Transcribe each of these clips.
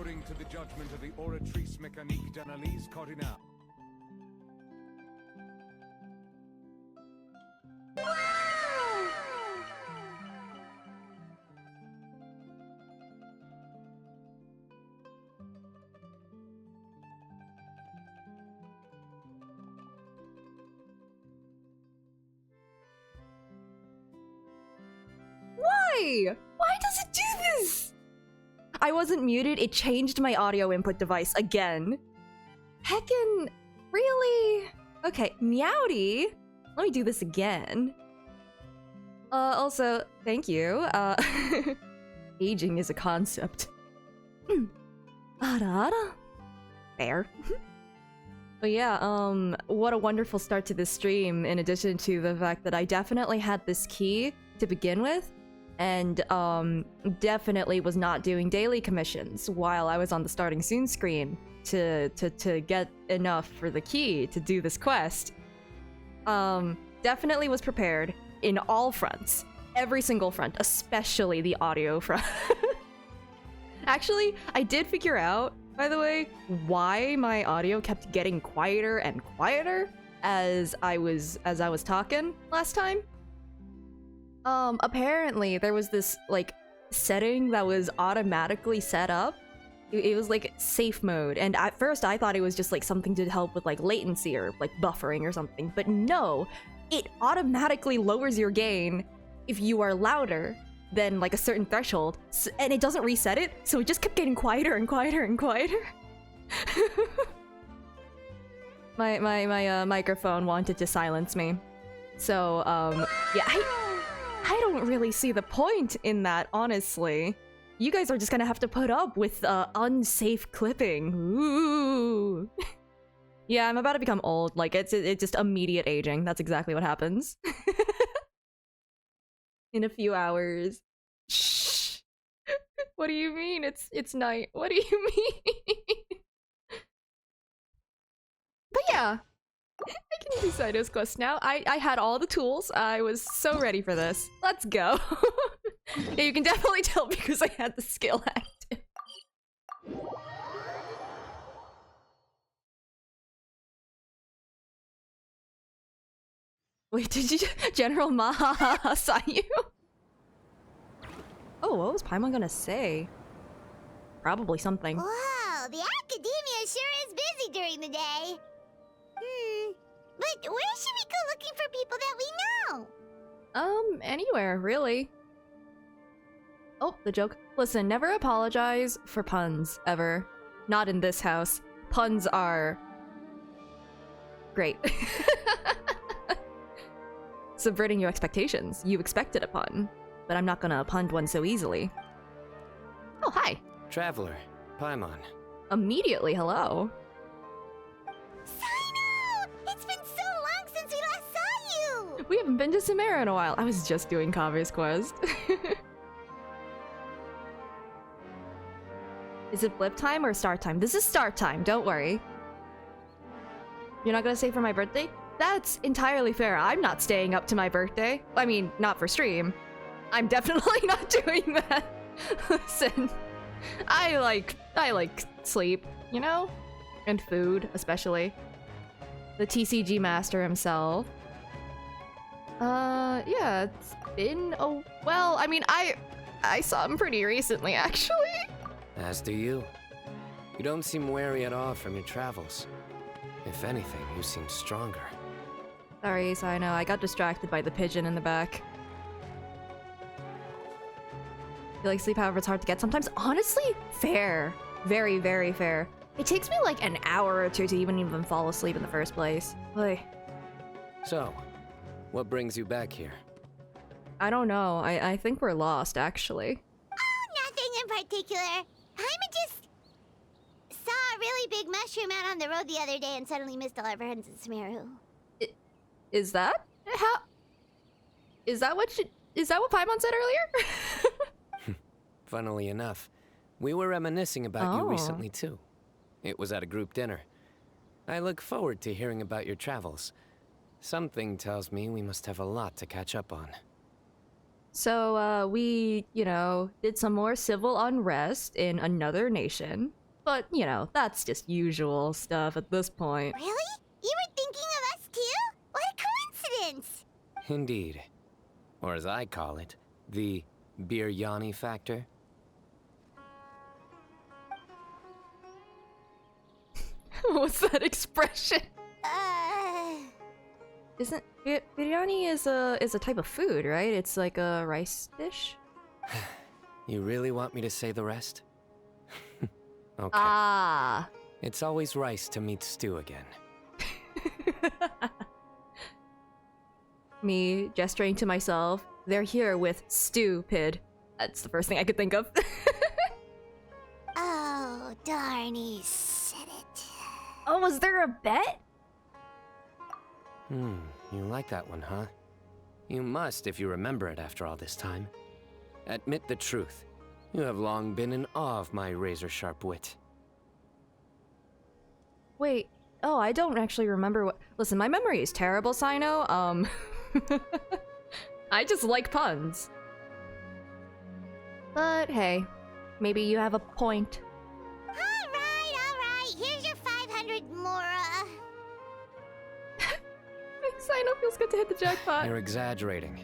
According to the judgment of the oratrice mécanique d'analyse cardinale. Why? Why does it do this? I wasn't muted, it changed my audio input device again. Heckin', really? Okay, Meowdy. Let me do this again. Also, thank you. Aging is a concept. Fair. But yeah, what a wonderful start to this stream, in addition to the fact that I definitely had this key to begin with, and definitely was not doing daily commissions while I was on the starting soon screen to get enough for the key to do this quest. Definitely was prepared in all fronts. Every single front, especially the audio front. Actually, I did figure out, by the way, why my audio kept getting quieter and quieter as I was talking last time. Apparently there was this, like, setting that was automatically set up. It was like safe mode, and at first I thought it was just like something to help with like latency or like buffering or something, but no, it automatically lowers your gain if you are louder than like a certain threshold, and it doesn't reset it, so it just kept getting quieter and quieter and quieter. my microphone wanted to silence me, so yeah, I don't really see the point in that, honestly. You guys are just gonna have to put up with unsafe clipping. Ooh. Yeah, I'm about to become old. Like, it's just immediate aging. That's exactly what happens. In a few hours. Shh. What do you mean? It's night. What do you mean? But yeah, I can do Cyno's quest now. I had all the tools. I was so ready for this. Let's go. Yeah, you can definitely tell because I had the skill active. Wait, did you General Maha saw you? Oh, what was Paimon gonna say? Probably something. Wow, the academia sure is busy during the day. But where should we go looking for people that we know? Anywhere, really. Oh, the joke. Listen, never apologize for puns, ever. Not in this house. Puns are... great. Subverting your expectations. You expected a pun, but I'm not gonna pun one so easily. Oh, hi. Traveler, Paimon. Immediately, hello. Cyno! It's been so long since we last saw you! We haven't been to Samara in a while. I was just doing Kave's quest. Is it flip time or start time? This is start time, don't worry. You're not gonna stay for my birthday? That's entirely fair. I'm not staying up to my birthday. I mean, not for stream. I'm definitely not doing that. Listen, I like sleep, you know? And food, especially. The TCG master himself. Yeah, it's been a... well, I mean, I saw him pretty recently, actually. As do you. You don't seem weary at all from your travels. If anything, you seem stronger. Sorry, Cyno, I got distracted by the pigeon in the back. You like sleep, however, it's hard to get sometimes. Honestly, fair. Very, very fair. It takes me like an hour or two to even fall asleep in the first place. Oy. So, what brings you back here? I don't know. I think we're lost, actually. Oh, nothing in particular. Paimon just saw a really big mushroom out on the road the other day and suddenly missed all our friends in Smeru. Is that how? Is that what Paimon said earlier? Funnily enough, we were reminiscing about you recently too. It was at a group dinner. I look forward to hearing about your travels. Something tells me we must have a lot to catch up on. So, we, did some more civil unrest in another nation. But, that's just usual stuff at this point. Really? You were thinking of us too? What a coincidence! Indeed. Or as I call it, the biryani factor. What's that expression? Isn't biryani is a type of food, right? It's like a rice dish. You really want me to say the rest? Okay. Ah. It's always rice to meet stew again. Me gesturing to myself. They're here with stupid. That's the first thing I could think of. Oh, darn, he said it. Oh, was there a bet? You like that one, huh? You must if you remember it after all this time. Admit the truth. You have long been in awe of my razor-sharp wit. Wait. Oh, I don't actually remember what. Listen, my memory is terrible, Cyno. I just like puns. But hey, maybe you have a point. Alright. Here's your 500 mora. Cyno feels good to hit the jackpot. You're exaggerating.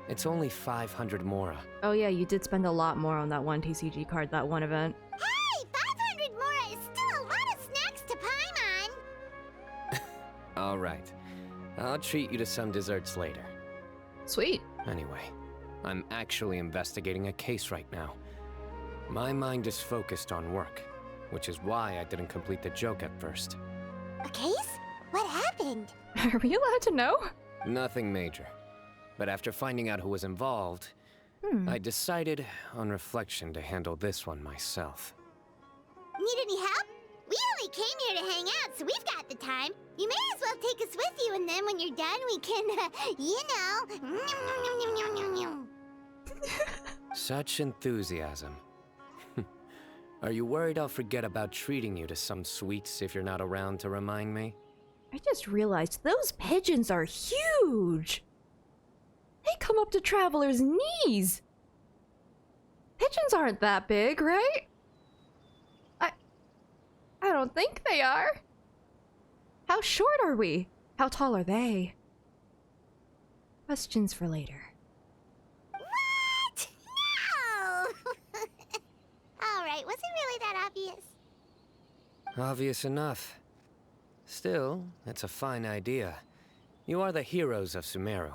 It's only 500 mora. Oh yeah, you did spend a lot more on that one TCG card, that one event. Hey, 500 mora is still a lot of snacks to pie on. All right. I'll treat you to some desserts later. Sweet. Anyway, I'm actually investigating a case right now. My mind is focused on work, which is why I didn't complete the joke at first. A case? What happened? Are we allowed to know? Nothing major. But after finding out who was involved, I decided, on reflection, to handle this one myself. Need any help? We only came here to hang out, so we've got the time. You may as well take us with you, and then when you're done, we can, Such enthusiasm. Are you worried I'll forget about treating you to some sweets if you're not around to remind me? I just realized those pigeons are huge! They come up to travelers' knees! Pigeons aren't that big, right? I don't think they are. How short are we? How tall are they? Questions for later. What? No! Alright, was it really that obvious? Obvious enough. Still, it's a fine idea. You are the heroes of Sumeru.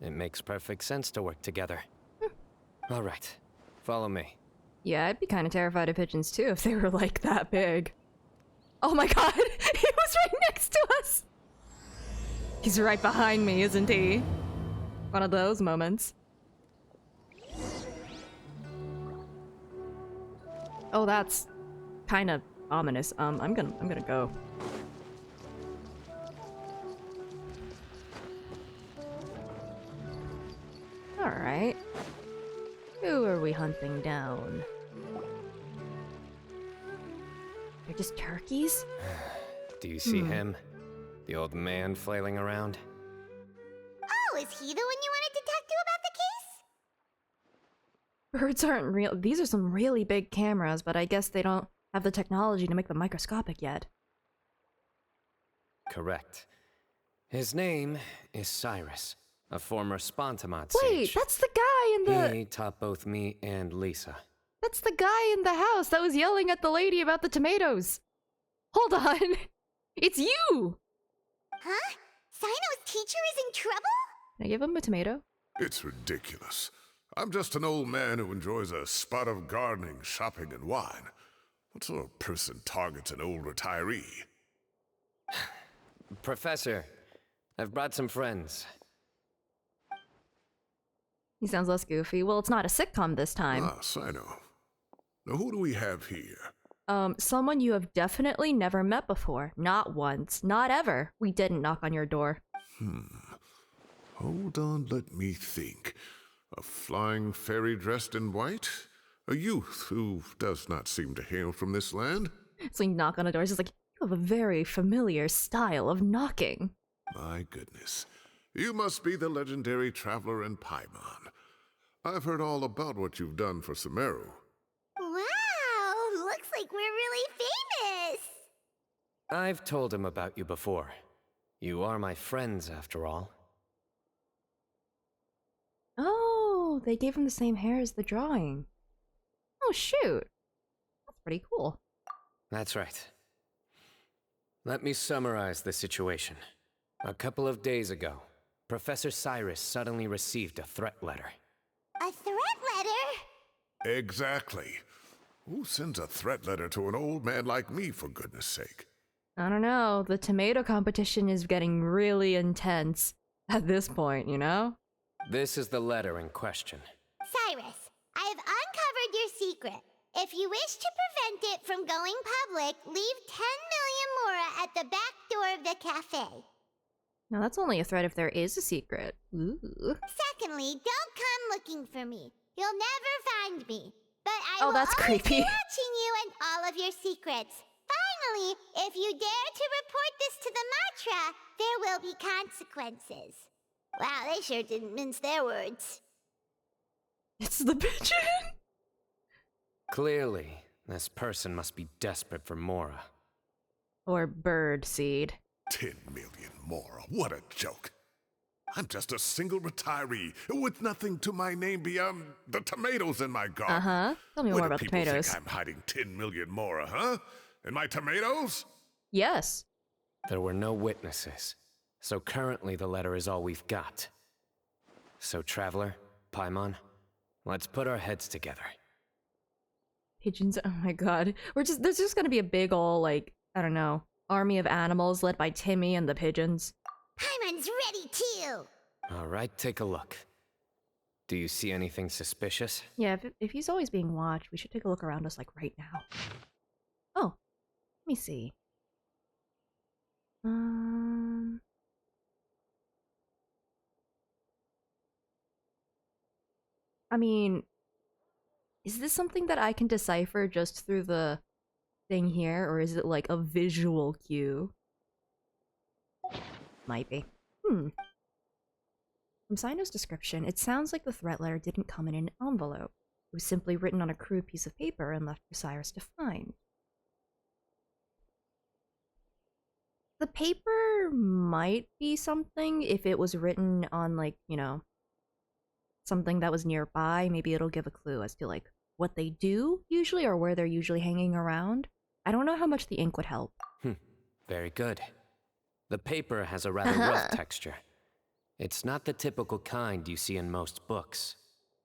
It makes perfect sense to work together. All right, follow me. Yeah, I'd be kind of terrified of pigeons too if they were like that big. Oh my god, he was right next to us! He's right behind me, isn't he? One of those moments. Oh, that's kind of ominous. I'm gonna go. Alright. Who are we hunting down? They're just turkeys? Do you see him? The old man flailing around? Oh, is he the one you wanted to talk to about the case? Birds aren't real. These are some really big cameras, but I guess they don't have the technology to make them microscopic yet. Correct. His name is Cyrus, a former Spontamod Wait, sage. that's the guy in the... He taught both me and Lisa. That's the guy in the house that was yelling at the lady about the tomatoes. Hold on. It's you! Huh? Cyno's teacher is in trouble? Can I give him a tomato? It's ridiculous. I'm just an old man who enjoys a spot of gardening, shopping, and wine. What sort of person targets an old retiree? Professor, I've brought some friends. He sounds less goofy. Well, it's not a sitcom this time. Ah, Cyno. Now who do we have here? Someone you have definitely never met before. Not once. Not ever. We didn't knock on your door. Hold on, let me think. A flying fairy dressed in white? A youth who does not seem to hail from this land? So you knock on a door, it's just like, you have a very familiar style of knocking. My goodness. You must be the legendary traveler in Paimon. I've heard all about what you've done for Sumeru. Wow, looks like we're really famous. I've told him about you before. You are my friends, after all. Oh, they gave him the same hair as the drawing. Oh, shoot. That's pretty cool. That's right. Let me summarize the situation. A couple of days ago, Professor Cyrus suddenly received a threat letter. A threat letter? Exactly. Who sends a threat letter to an old man like me, for goodness sake? I don't know, the tomato competition is getting really intense at this point, you know? This is the letter in question. Cyrus, I have uncovered your secret. If you wish to prevent it from going public, leave 10 million mora at the back door of the cafe. Now that's only a threat if there is a secret. Ooh. Secondly, don't come looking for me. You'll never find me. But I Oh, will that's always creepy. be watching you and all of your secrets. Finally, if you dare to report this to the mantra, there will be consequences. Wow, they sure didn't mince their words. It's the pigeon! Clearly, this person must be desperate for Mora. Or bird seed. 10 million more. What a joke. I'm just a single retiree with nothing to my name beyond the tomatoes in my garden. Uh-huh. Tell me Where more do about the people tomatoes. think I'm hiding 10 million more, huh? In my tomatoes? Yes. There were no witnesses, so currently the letter is all we've got. So, Traveler, Paimon, let's put our heads together. Pigeons, oh my god. There's just gonna be a big ol', like, I don't know, army of animals led by Timmy and the pigeons. Paimon's ready too. Alright, take a look. Do you see anything suspicious? Yeah, if he's always being watched, we should take a look around us, like, right now. Oh, let me see. I mean, is this something that I can decipher just through the thing here, or is it like a visual cue? Might be. From Cyno's description, it sounds like the threat letter didn't come in an envelope. It was simply written on a crude piece of paper and left for Cyrus to find. The paper might be something if it was written on, like, you know, something that was nearby. Maybe it'll give a clue as to, like, what they do usually or where they're usually hanging around. I don't know how much the ink would help. Very good. The paper has a rather rough texture. It's not the typical kind you see in most books.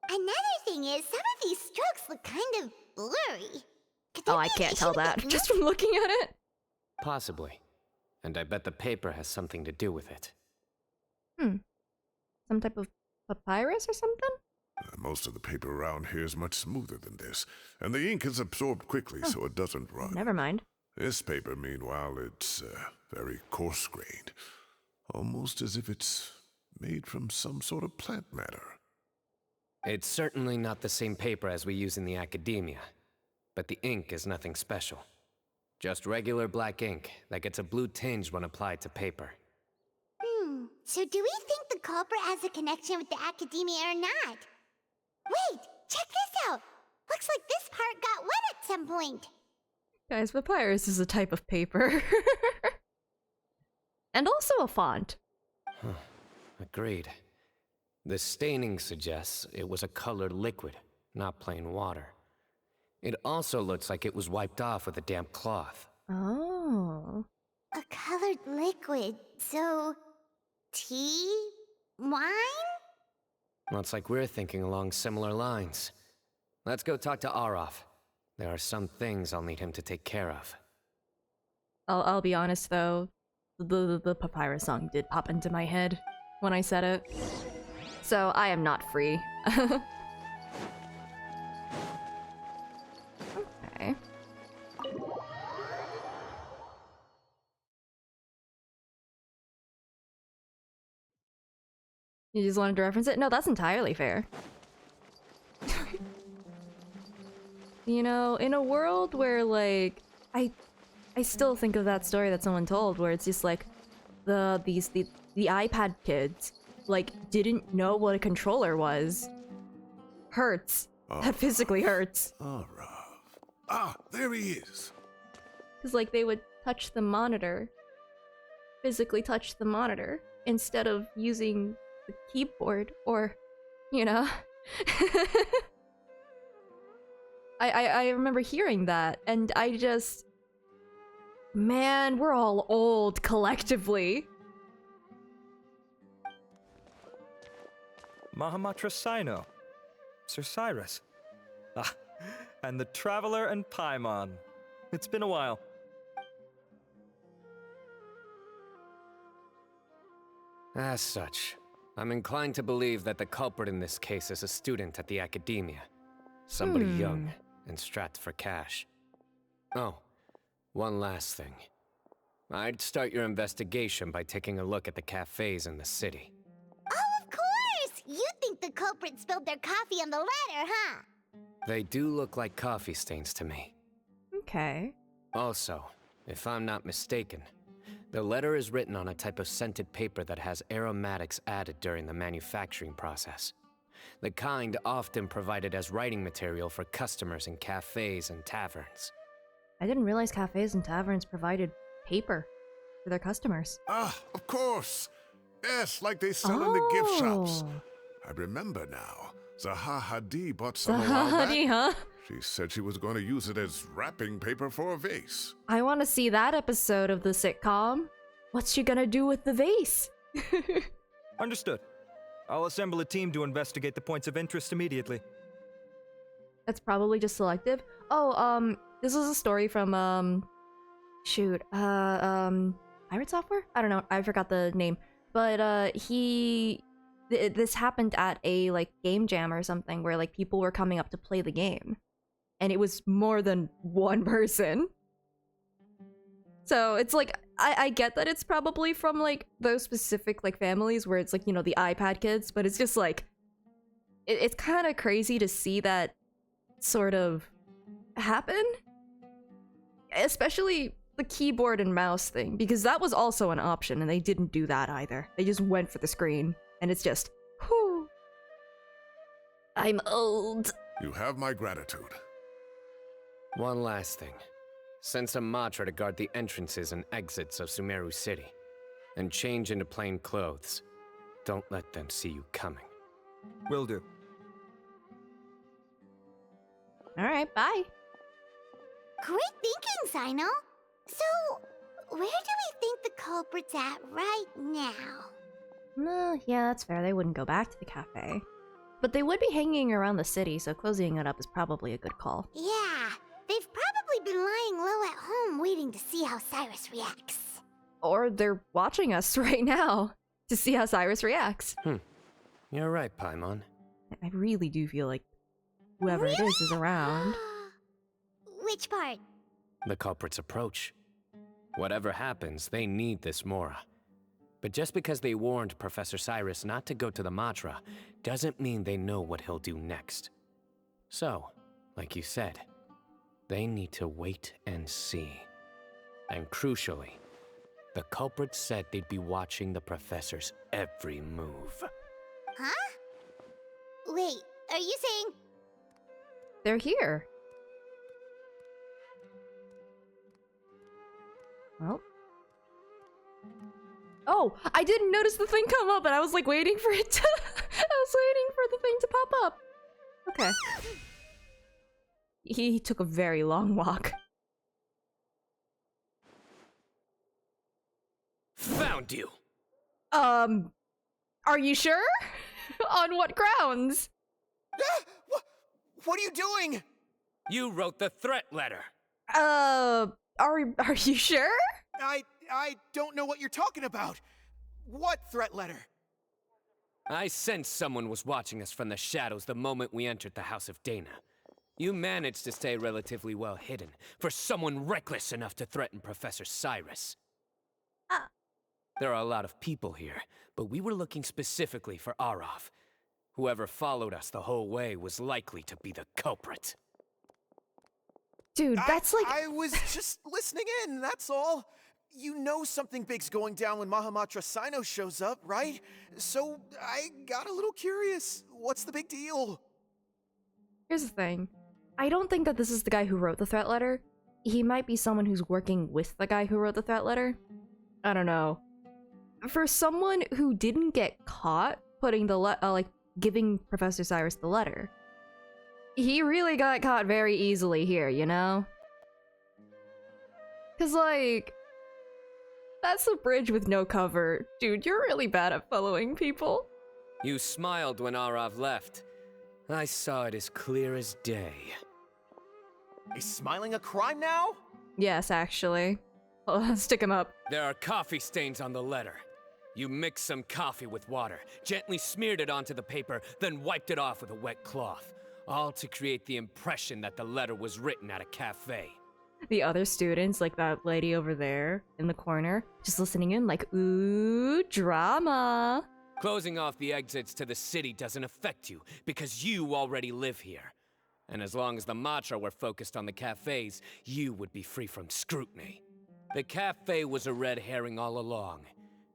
Another thing is, some of these strokes look kind of blurry. Could Oh, there I be an can't issue tell with the that ink? just from looking at it. Possibly. And I bet the paper has something to do with it. Some type of papyrus or something? Most of the paper around here is much smoother than this, and the ink is absorbed quickly so it doesn't run. Never mind. This paper, meanwhile, it's very coarse-grained, almost as if it's made from some sort of plant matter. It's certainly not the same paper as we use in the academia, but the ink is nothing special. Just regular black ink that gets a blue tinge when applied to paper. So do we think the culprit has a connection with the academia or not? Wait, check this out. Looks like this part got wet at some point. Guys, papyrus is a type of paper. And also a font. Agreed. The staining suggests it was a colored liquid, not plain water. It also looks like it was wiped off with a damp cloth. Oh. A colored liquid, so... tea? Wine? Looks like we're thinking along similar lines. Let's go talk to Araf. There are some things I'll need him to take care of. I'll be honest though, the papyrus song did pop into my head when I said it. So I am not free. Okay. You just wanted to reference it? No, that's entirely fair. You know, in a world where, like, I still think of that story that someone told where it's just like the iPad kids like didn't know what a controller was. hurts. That physically hurts. Arav. Ah, there he is. Because, like, they would touch the monitor, physically touch the monitor, instead of using the keyboard, or, you know. I remember hearing that, and I just... Man, we're all old collectively. Mahamatra Cyno. Sir Cyrus. Ah, and the Traveler and Paimon. It's been a while. As such, I'm inclined to believe that the culprit in this case is a student at the academia. Somebody young and strapped for cash. Oh, one last thing. I'd start your investigation by taking a look at the cafes in the city. Oh, of course! You think the culprit spilled their coffee on the ladder, huh? They do look like coffee stains to me. Okay. Also, if I'm not mistaken, the letter is written on a type of scented paper that has aromatics added during the manufacturing process. The kind often provided as writing material for customers in cafes and taverns. I didn't realize cafes and taverns provided paper for their customers. Ah, of course. Yes, like they sell in the gift shops. Oh. I remember now. Zaha Hadid bought some a while back. Zahadi, huh? She said she was going to use it as wrapping paper for a vase. I want to see that episode of the sitcom. What's she gonna do with the vase? Understood. I'll assemble a team to investigate the points of interest immediately. That's probably just selective. Oh, this is a story from, shoot, Pirate Software? I don't know, I forgot the name. But, this happened at a, like, game jam or something where, like, people were coming up to play the game. And it was more than one person. So, it's like, I get that it's probably from, like, those specific, like, families where it's, like, you know, the iPad kids, but it's just, like, it's kind of crazy to see that sort of happen. Especially the keyboard and mouse thing, because that was also an option, and they didn't do that either. They just went for the screen, and it's just, whew. I'm old. You have my gratitude. One last thing. Send some Matra to guard the entrances and exits of Sumeru City. And change into plain clothes. Don't let them see you coming. Will do. Alright, bye. Great thinking, Cyno. So, where do we think the culprit's at right now? Yeah, that's fair. They wouldn't go back to the cafe. But they would be hanging around the city, so closing it up is probably a good call. Yeah, they've probably been lying low at home waiting to see how Cyrus reacts. Or they're watching us right now to see how Cyrus reacts. You're right, Paimon. I really do feel like whoever it is around. Which part? The culprit's approach. Whatever happens, they need this Mora. But just because they warned Professor Cyrus not to go to the Matra, doesn't mean they know what he'll do next. So, like you said, they need to wait and see. And crucially, the culprit said they'd be watching the Professor's every move. Huh? Wait, are you saying... They're here. Well. Oh, I didn't notice the thing come up, and I was like waiting for it to... I was waiting for the thing to pop up. Okay. He took a very long walk. Found you! Are you sure? On what grounds? What are you doing? You wrote the threat letter! Are you sure? I don't know what you're talking about. What threat letter? I sensed someone was watching us from the shadows the moment we entered the House of Dana. You managed to stay relatively well hidden for someone reckless enough to threaten Professor Cyrus. There are a lot of people here, but we were looking specifically for Arav. Whoever followed us the whole way was likely to be the culprit. Dude, that's like... I was just listening in, that's all. You know something big's going down when Mahamatra Cyno shows up, right? So I got a little curious. What's the big deal? Here's the thing. I don't think that this is the guy who wrote the threat letter. He might be someone who's working with the guy who wrote the threat letter. I don't know. For someone who didn't get caught putting the giving Professor Cyrus the letter, he really got caught very easily here, you know? Cause like, that's a bridge with no cover. Dude, you're really bad at following people. You smiled when Arav left. I saw it as clear as day. Is smiling a crime now? Yes, actually. Well, stick him up. There are coffee stains on the letter. You mixed some coffee with water, gently smeared it onto the paper, then wiped it off with a wet cloth. All to create the impression that the letter was written at a cafe. The other students, like that lady over there in the corner, just listening in like, ooh, drama. Closing off the exits to the city doesn't affect you, because you already live here. And as long as the Matra were focused on the cafes, you would be free from scrutiny. The cafe was a red herring all along.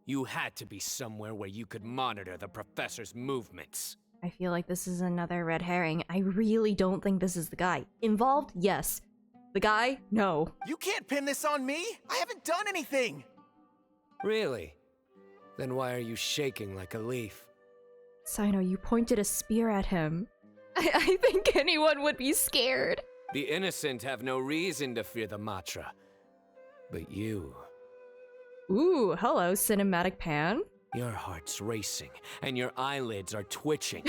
You had to be somewhere where you could monitor the professor's movements. I feel like this is another red herring. I really don't think this is the guy. Involved? Yes. The guy? No. You can't pin this on me! I haven't done anything! Really? Then why are you shaking like a leaf? Cyno, you pointed a spear at him. I think anyone would be scared. The innocent have no reason to fear the Matra. But you... Ooh, hello, cinematic pan. Your heart's racing, and your eyelids are twitching.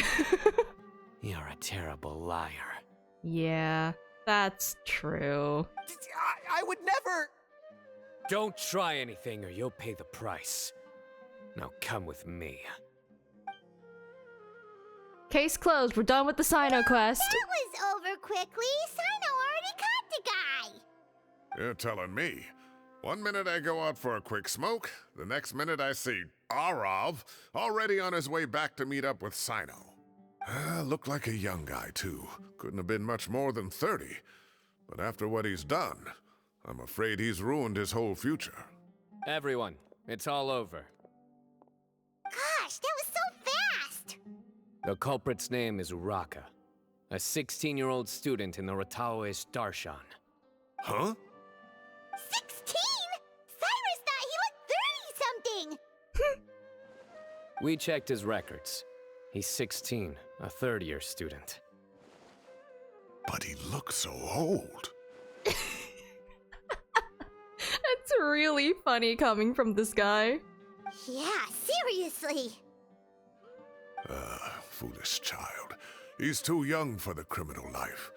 You're a terrible liar. Yeah, that's true. I would never... Don't try anything or you'll pay the price. Now come with me. Case closed. We're done with the Cyno quest. That was over quickly. Cyno already caught the guy. You're telling me. One minute I go out for a quick smoke, the next minute I see Arav already on his way back to meet up with Cyno. Looked like a young guy, too. Couldn't have been much more than 30. But after what he's done, I'm afraid he's ruined his whole future. Everyone, it's all over. Gosh, that was so fast. The culprit's name is Uraka, a 16-year-old student in the Rataoish Darshan. Huh? 16? Cyrus thought he looked 30-something. We checked his records. He's 16, a third-year student. But he looks so old. That's really funny coming from this guy. Yeah, seriously. Foolish child. He's too young for the criminal life.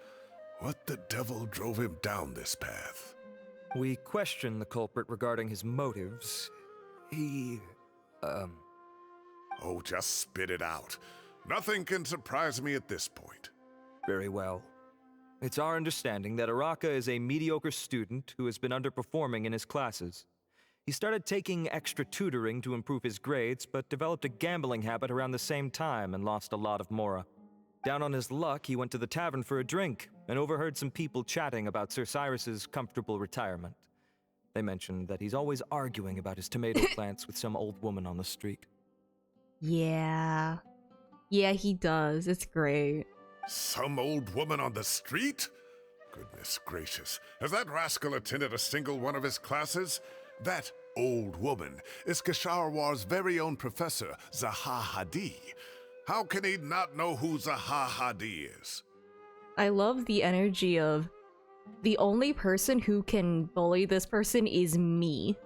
What the devil drove him down this path? We questioned the culprit regarding his motives. Oh, just spit it out. Nothing can surprise me at this point. Very well. It's our understanding that Araka is a mediocre student who has been underperforming in his classes. He started taking extra tutoring to improve his grades, but developed a gambling habit around the same time and lost a lot of mora. Down on his luck, he went to the tavern for a drink and overheard some people chatting about Sir Cyrus's comfortable retirement. They mentioned that he's always arguing about his tomato plants with some old woman on the street. Yeah. Yeah, he does. It's great. Some old woman on the street? Goodness gracious. Has that rascal attended a single one of his classes? That old woman is Kasharwar's very own professor, Zaha Hadi. How can he not know who Zaha Hadi is? I love the energy of the only person who can bully this person is me.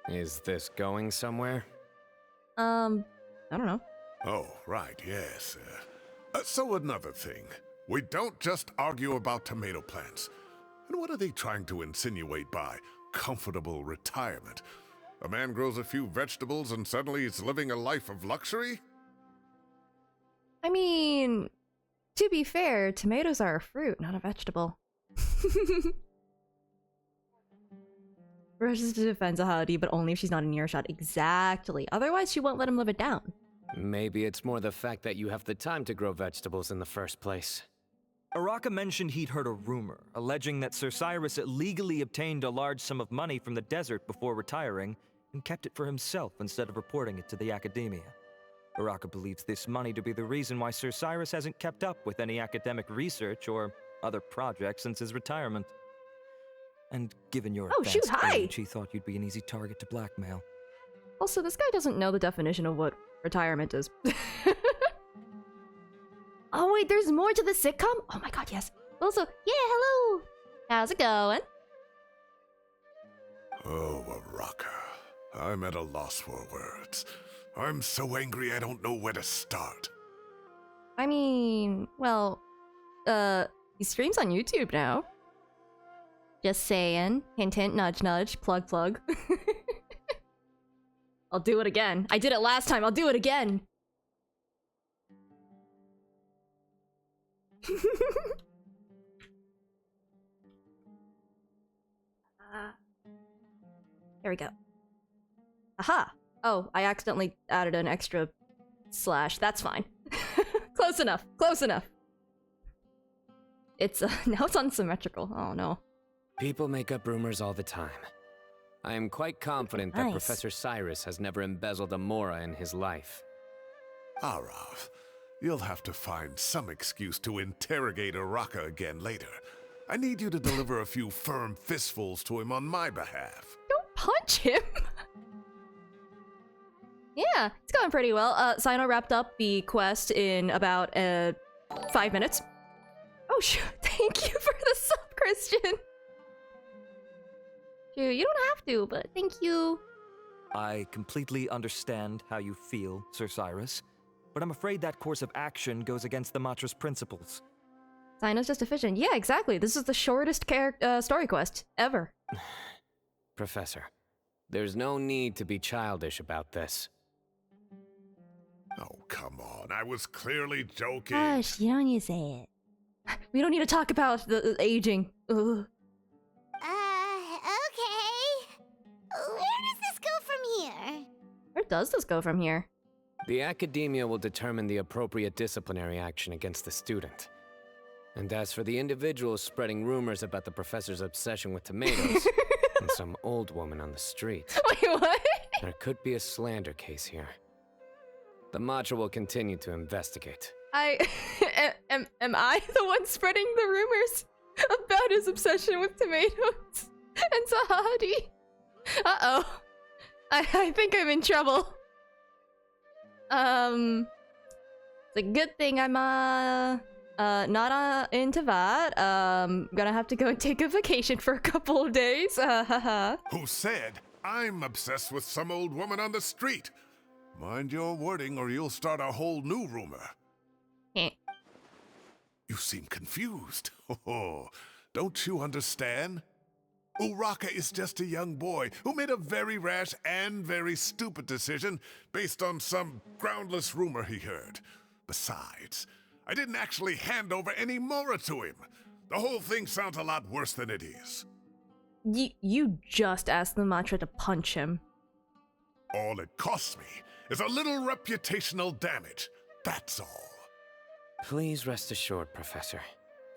Is this going somewhere? I don't know. Oh, right, yes. So another thing. We don't just argue about tomato plants. And what are they trying to insinuate by comfortable retirement? A man grows a few vegetables and suddenly he's living a life of luxury? I mean, to be fair, tomatoes are a fruit, not a vegetable. Rushes to defend Zahadi, but only if she's not in earshot. Exactly. Otherwise, she won't let him live it down. Maybe it's more the fact that you have the time to grow vegetables in the first place. Araka mentioned he'd heard a rumor, alleging that Sir Cyrus illegally obtained a large sum of money from the desert before retiring, and kept it for himself instead of reporting it to the academia. Araka believes this money to be the reason why Sir Cyrus hasn't kept up with any academic research or other projects since his retirement. And given your Oh, shoot, advanced hi! age, he thought you'd be an easy target to blackmail. Also, this guy doesn't know the definition of what retirement is. Oh wait, there's more to the sitcom? Oh my god, yes. Also, yeah, hello! How's it going? Oh, Araka. I'm at a loss for words. I'm so angry I don't know where to start. I mean, well, he streams on YouTube now. Just saying. Hint, hint, nudge, nudge, plug, plug. I'll do it again. I did it last time, I'll do it again! There we go. Aha! Oh, I accidentally added an extra slash. That's fine. Close enough. Close enough. It's, now it's unsymmetrical. Oh no. People make up rumors all the time. I am quite confident that Nice. Professor Cyrus has never embezzled a mora in his life. Arav, you'll have to find some excuse to interrogate Araka again later. I need you to deliver a few firm fistfuls to him on my behalf. Don't punch him! Yeah, it's going pretty well. Cyno wrapped up the quest in about, 5 minutes. Oh shoot, thank you for the sub, Christian! Dude, you don't have to, but thank you. I completely understand how you feel, Sir Cyrus, but I'm afraid that course of action goes against the Matra's principles. Cyno's just efficient. Yeah, exactly. This is the shortest story quest ever. Professor, there's no need to be childish about this. Oh, come on. I was clearly joking. Gosh, you don't need to say it. We don't need to talk about the aging. Ugh. Okay. Where does this go from here? Where does this go from here? The academia will determine the appropriate disciplinary action against the student. And as for the individuals spreading rumors about the professor's obsession with tomatoes and some old woman on the street, Wait, what? there could be a slander case here. The Matra will continue to investigate. Am I the one spreading the rumors about his obsession with tomatoes and Sahadi? Uh-oh. I think I'm in trouble. It's a good thing I'm, not into that. Gonna have to go and take a vacation for a couple of days. Who said I'm obsessed with some old woman on the street? Mind your wording or you'll start a whole new rumor. Eh. You seem confused. Oh, don't you understand? Uraka is just a young boy who made a very rash and very stupid decision based on some groundless rumor he heard. Besides, I didn't actually hand over any Mora to him. The whole thing sounds a lot worse than it is. You just asked the Matra to punch him. All it costs me is a little reputational damage. That's all. Please rest assured, Professor,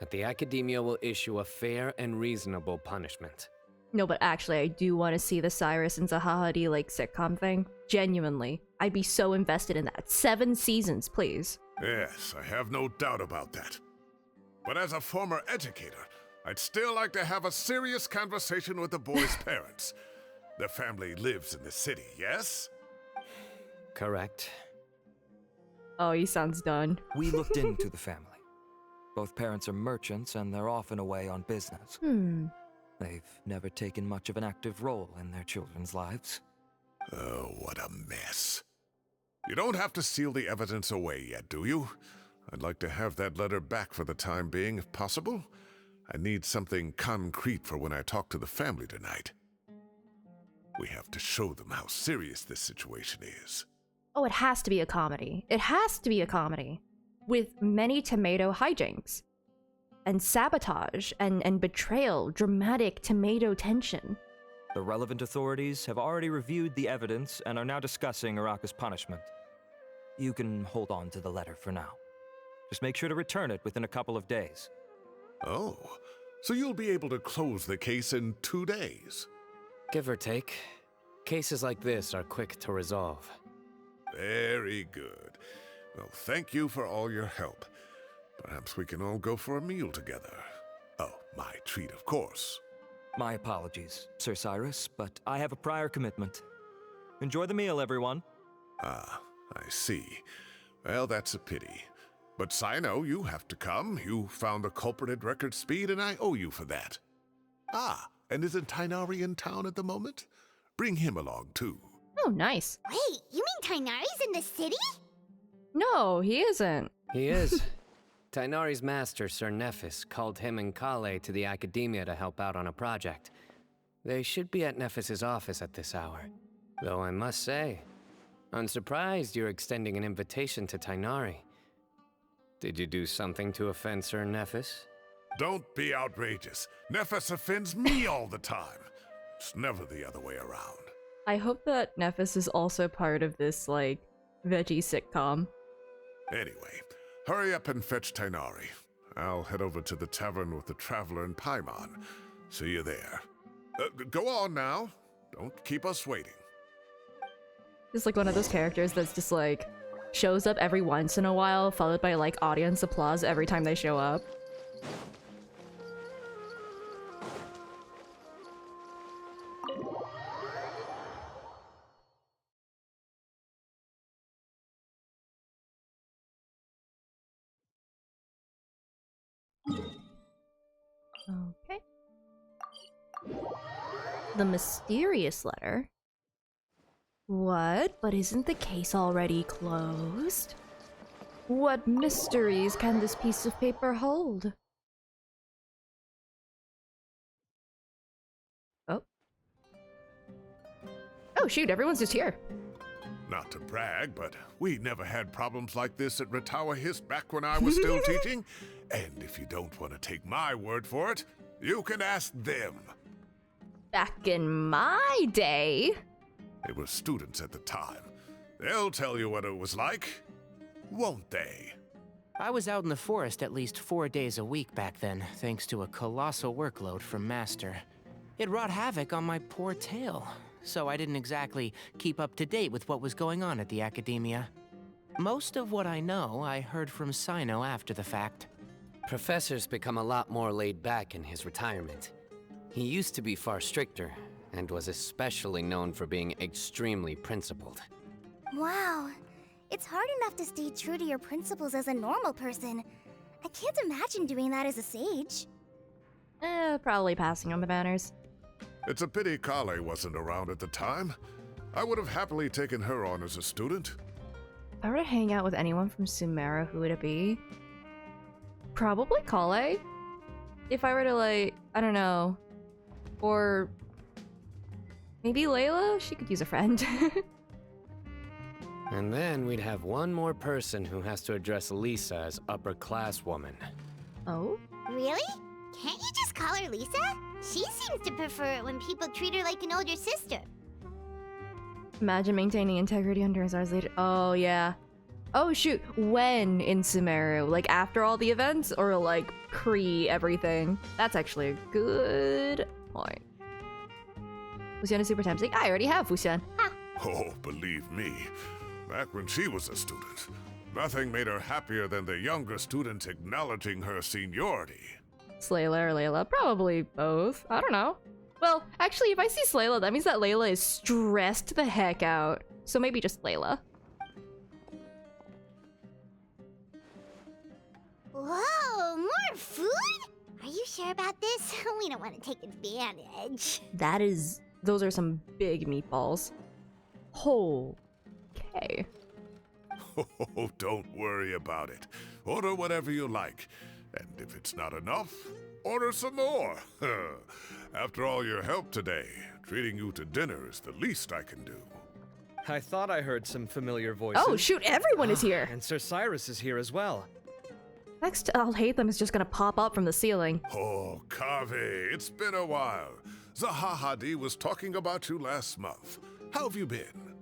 that the Academia will issue a fair and reasonable punishment. No, but actually, I do want to see the Cyrus and Zahahadi, like, sitcom thing. Genuinely. I'd be so invested in that. 7 seasons, please. Yes, I have no doubt about that. But as a former educator, I'd still like to have a serious conversation with the boy's parents. Their family lives in the city, yes? Correct. Oh, he sounds done. We looked into the family. Both parents are merchants and they're often away on business. They've never taken much of an active role in their children's lives. Oh, what a mess. You don't have to seal the evidence away yet, do you? I'd like to have that letter back for the time being, if possible. I need something concrete for when I talk to the family tonight. We have to show them how serious this situation is. Oh, it has to be a comedy. It has to be a comedy. With many tomato hijinks. And sabotage, and betrayal, dramatic tomato tension. The relevant authorities have already reviewed the evidence and are now discussing Araka's punishment. You can hold on to the letter for now. Just make sure to return it within a couple of days. Oh, so you'll be able to close the case in 2 days? Give or take. Cases like this are quick to resolve. Very good. Well, thank you for all your help. Perhaps we can all go for a meal together. Oh, my treat, of course. My apologies, Sir Cyrus, but I have a prior commitment. Enjoy the meal, everyone. Ah, I see. Well, that's a pity. But Cyno, you have to come. You found the culprit at record speed, and I owe you for that. Ah, and isn't Tighnari in town at the moment? Bring him along, too. Oh, nice. Wait, you mean Tighnari's in the city? No, he isn't. He is. Tighnari's master, Sir Nephis, called him and Kale to the Academia to help out on a project. They should be at Nephis's office at this hour. Though I must say, I'm surprised you're extending an invitation to Tighnari. Did you do something to offend Sir Nephis? Don't be outrageous. Nephis offends me all the time. It's never the other way around. I hope that Nephis is also part of this, like, veggie sitcom. Anyway, hurry up and fetch Tighnari. I'll head over to the tavern with the Traveler and Paimon. See you there. Go on now. Don't keep us waiting. Just like one of those characters that's just like, shows up every once in a while, followed by like audience applause every time they show up. Okay. The mysterious letter? What? But isn't the case already closed? What mysteries can this piece of paper hold? Oh. Oh shoot, everyone's just here. Not to brag, but we never had problems like this at Ratawa Hiss back when I was still teaching. And if you don't want to take my word for it, you can ask them. Back in my day. They were students at the time. They'll tell you what it was like, won't they? I was out in the forest at least 4 days a week back then, thanks to a colossal workload from Master. It wrought havoc on my poor tail, so I didn't exactly keep up to date with what was going on at the Academia. Most of what I know, I heard from Cyno after the fact. Professor's become a lot more laid back in his retirement. He used to be far stricter, and was especially known for being extremely principled. Wow. It's hard enough to stay true to your principles as a normal person. I can't imagine doing that as a sage. Probably passing on the banners. It's a pity Kale wasn't around at the time. I would have happily taken her on as a student. If I were to hang out with anyone from Sumeru, who would it be? Probably Kale. If I were to, like, I don't know. Or maybe Layla? She could use a friend. And then we'd have one more person who has to address Lisa as upper-class woman. Oh? Really? Can't you just call her Lisa? She seems to prefer it when people treat her like an older sister. Imagine maintaining integrity under his eyes later. Oh, yeah. Oh, shoot. When in Sumeru? Like, after all the events? Or, like, pre-everything? That's actually a good point. Fuxian is super tempting. I already have Fuxian. Oh, believe me, back when she was a student, nothing made her happier than the younger students acknowledging her seniority. Slayla or Layla? Probably both. I don't know. Well, actually, if I see Slayla, that means that Layla is stressed the heck out. So maybe just Layla. Whoa, more food? Are you sure about this? We don't want to take advantage. Those are some big meatballs. Okay. Oh, don't worry about it. Order whatever you like. And if it's not enough, order some more. After all your help today, treating you to dinner is the least I can do. I thought I heard some familiar voices. Oh, shoot, everyone is here! And Sir Cyrus is here as well. Next, I'll hate them is just gonna pop up from the ceiling. Oh, Kave, it's been a while. Zahahadi was talking about you last month. How have you been?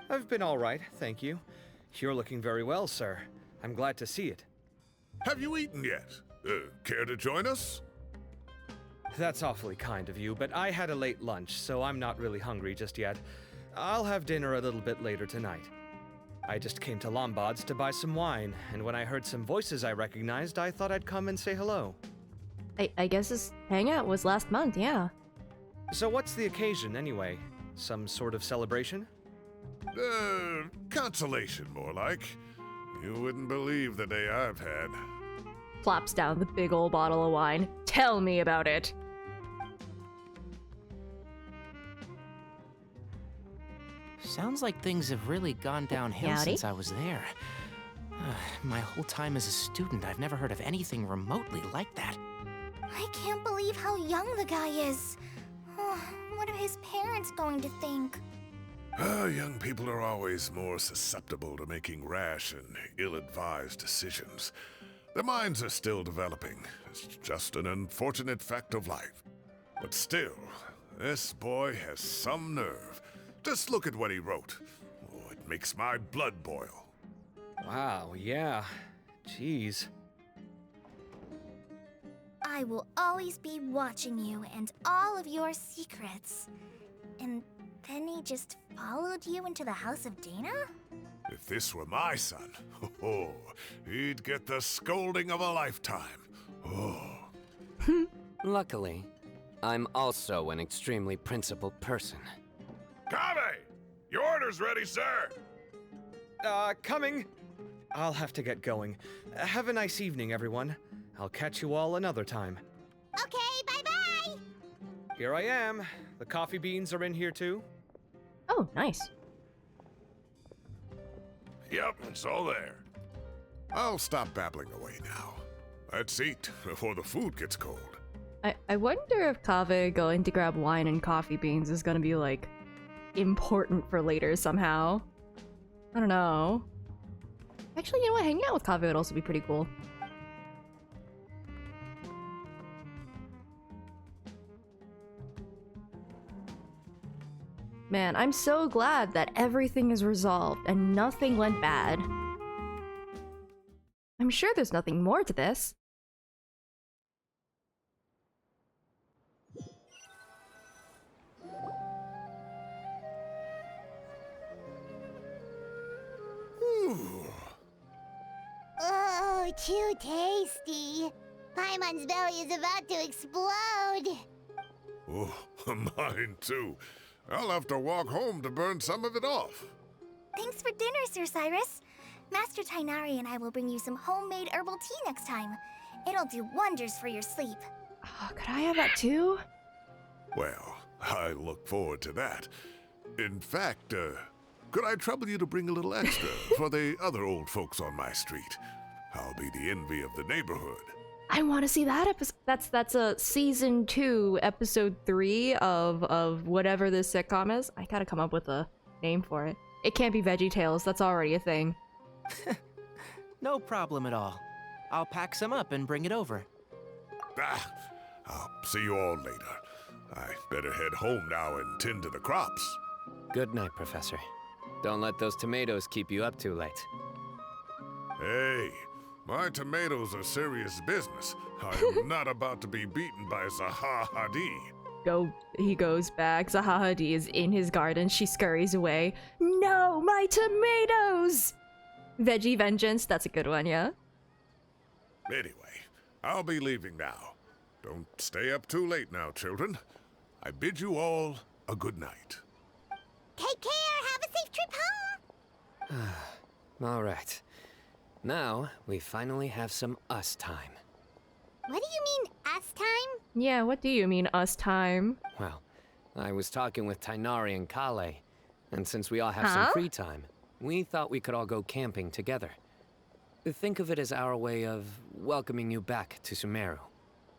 I've been all right, thank you. You're looking very well, sir. I'm glad to see it. Have you eaten yet? Care to join us? That's awfully kind of you, but I had a late lunch, so I'm not really hungry just yet. I'll have dinner a little bit later tonight. I just came to Lombard's to buy some wine, and when I heard some voices I recognized, I thought I'd come and say hello. I guess this hangout was last month, yeah. So what's the occasion, anyway? Some sort of celebration? Consolation, more like. You wouldn't believe the day I've had. Plops down the big old bottle of wine. Tell me about it. Sounds like things have really gone downhill Howdy. since I was there. My whole time as a student, I've never heard of anything remotely like that. I can't believe how young the guy is. Oh, what are his parents going to think? Young people are always more susceptible to making rash and ill-advised decisions. Their minds are still developing. It's just an unfortunate fact of life. But still, this boy has some nerve. Just look at what he wrote. Oh, it makes my blood boil. Wow, yeah. Jeez. I will always be watching you and all of your secrets. And then he just followed you into the house of Dana? If this were my son, oh, he'd get the scolding of a lifetime. Oh. Luckily, I'm also an extremely principled person. Kave! Your order's ready, sir! Coming. I'll have to get going. Have a nice evening, everyone. I'll catch you all another time. Okay, bye-bye! Here I am. The coffee beans are in here too. Oh, nice. Yep, it's all there. I'll stop babbling away now. Let's eat before the food gets cold. I wonder if Kave going to grab wine and coffee beans is gonna be, like, important for later somehow. I don't know. Actually, you know what? Hanging out with Kave would also be pretty cool. Man, I'm so glad that everything is resolved and nothing went bad. I'm sure there's nothing more to this. Oh, too tasty. Paimon's belly is about to explode. Oh, mine too. I'll have to walk home to burn some of it off. Thanks for dinner, Sir Cyrus. Master Tainari and I will bring you some homemade herbal tea next time. It'll do wonders for your sleep. Oh, could I have that too? Well, I look forward to that. In fact, could I trouble you to bring a little extra for the other old folks on my street? I'll be the envy of the neighborhood. I want to see that episode. That's a season 2, episode 3 of whatever this sitcom is. I gotta come up with a name for it. It can't be Veggie Tales. That's already a thing. No problem at all. I'll pack some up and bring it over. I'll see you all later. I better head home now and tend to the crops. Good night, Professor. Don't let those tomatoes keep you up too late. Hey, my tomatoes are serious business. I am not about to be beaten by Zaha Hadid. He goes back. Zaha Hadid is in his garden. She scurries away. No, my tomatoes! Veggie Vengeance. That's a good one, yeah? Anyway, I'll be leaving now. Don't stay up too late now, children. I bid you all a good night. Take care. Have a safe trip home. All right. Now, we finally have some us time. What do you mean, us time? Yeah, what do you mean, us time? Well, I was talking with Tainari and Kale, and since we all have some free time, we thought we could all go camping together. Think of it as our way of welcoming you back to Sumeru.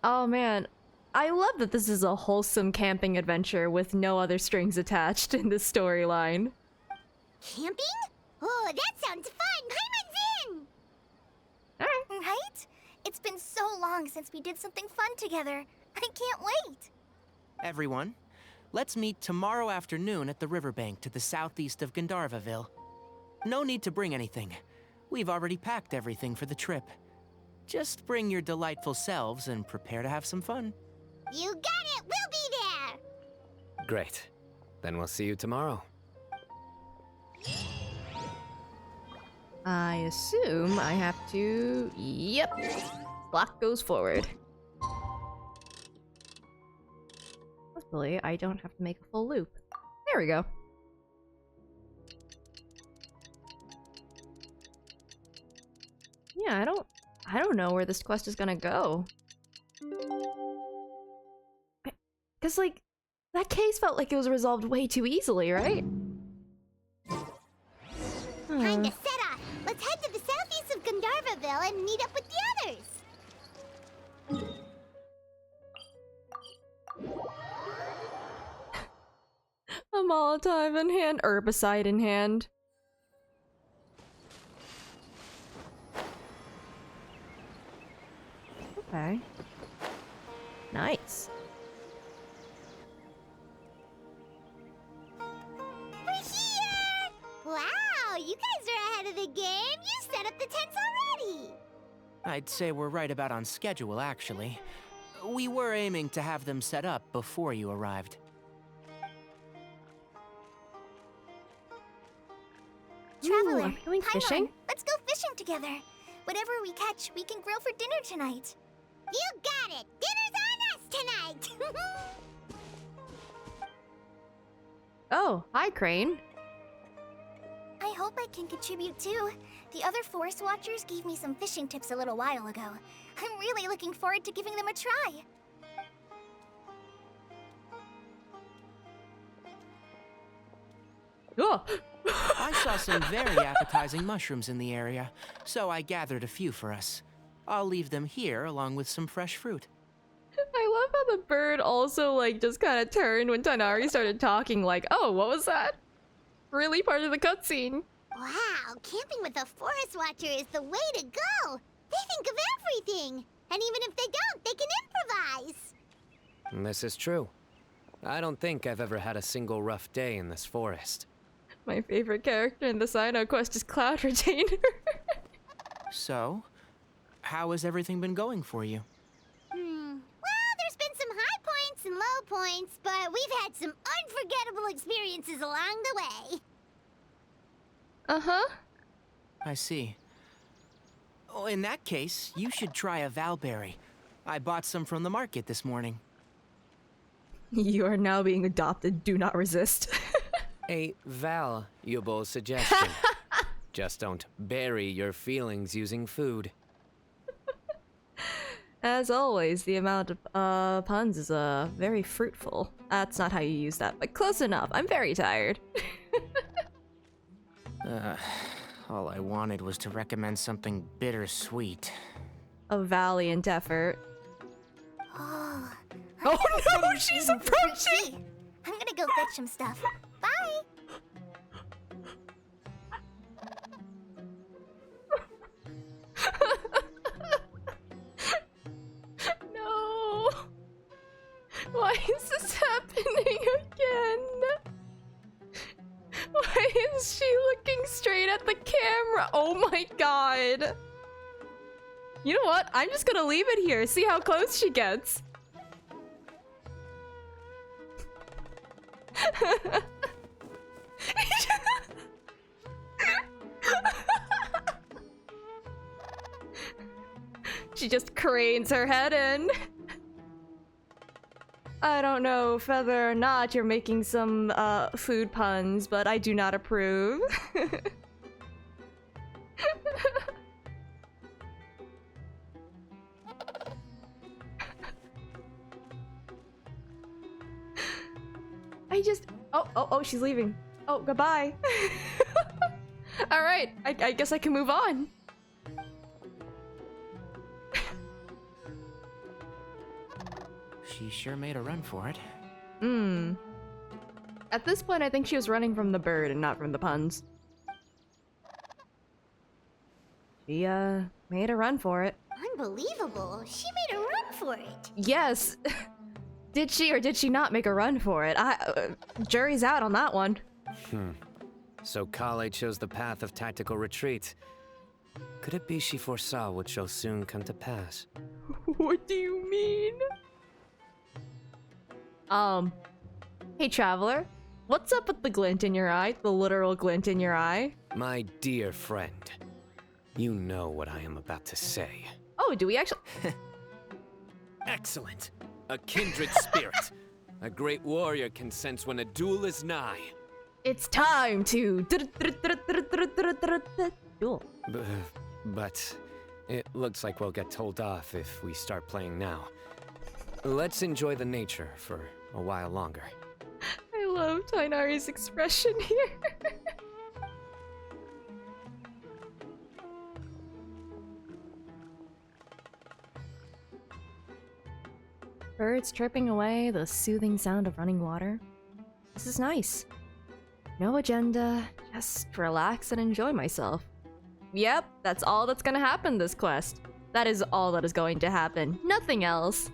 Oh man, I love that this is a wholesome camping adventure with no other strings attached in this storyline. Camping? Oh, that sounds fun. Paimon's in! Right? It's been so long since we did something fun together. I can't wait. Everyone, let's meet tomorrow afternoon at the riverbank to the southeast of Gandharvaville. No need to bring anything. We've already packed everything for the trip. Just bring your delightful selves and prepare to have some fun. You got it. We'll be there. Great. Then we'll see you tomorrow. I assume I have to... Yep. Block goes forward. Hopefully, I don't have to make a full loop. There we go. Yeah, I don't know where this quest is gonna go. Cause like, that case felt like it was resolved way too easily, right? Time to set off. Let's head to the southeast of Gandharvaville and meet up with the others. A Molotov in hand, herbicide in hand. Okay. Nice. We're here! Wow, you guys are ahead of the game. You set up the tents already. I'd say we're right about on schedule, actually. We were aiming to have them set up before you arrived. Traveler, are we going Paimon, fishing? let's go fishing together. Whatever we catch, we can grill for dinner tonight. You got it! Dinner's on us tonight! Oh, hi, Crane. I hope I can contribute too. The other Forest Watchers gave me some fishing tips a little while ago. I'm really looking forward to giving them a try. Oh! I saw some very appetizing mushrooms in the area, so I gathered a few for us. I'll leave them here along with some fresh fruit. I love how the bird also, like, just kind of turned when Tanari started talking, like, oh, what was that? Really part of the cutscene. Wow, camping with a Forest Watcher is the way to go! They think of everything! And even if they don't, they can improvise! This is true. I don't think I've ever had a single rough day in this forest. My favorite character in the Cyno quest is Cloud Retainer. So, how has everything been going for you? Well, there's been some high points and low points, but we've had some unforgettable experiences along the way. Uh-huh. I see. Oh, in that case, you should try a Valberry. I bought some from the market this morning. You are now being adopted. Do not resist. A valuable suggestion. Just don't bury your feelings using food. As always, the amount of puns is very fruitful. That's not how you use that, but close enough. I'm very tired. All I wanted was to recommend something bittersweet. A valiant effort. Oh, Oh no, she's approaching! I'm gonna go fetch some stuff. Bye! No! Why is this happening again? Why is she looking straight at the camera? Oh my god! You know what? I'm just gonna leave it here, see how close she gets. She just cranes her head in. I don't know whether or not you're making some food puns, but I do not approve. Oh, she's leaving. Oh, goodbye. Alright, I guess I can move on. She sure made a run for it. At this point, I think she was running from the bird and not from the puns. She, made a run for it. Unbelievable. She made a run for it. Yes! Did she or did she not make a run for it? Jury's out on that one. So Kale chose the path of tactical retreat. Could it be she foresaw what shall soon come to pass? What do you mean? Hey traveler, what's up with the glint in your eye? The literal glint in your eye? My dear friend, You know what I am about to say. Oh, do we actually? Excellent. A kindred spirit. A great warrior can sense when a duel is nigh. It's time to duel. But it looks like we'll get told off if we start playing now. Let's enjoy the nature for a while longer. I love Tainari's expression here. Birds chirping away, the soothing sound of running water. This is nice. No agenda, just relax and enjoy myself. Yep, that's all that's gonna happen this quest. That is all that is going to happen. Nothing else.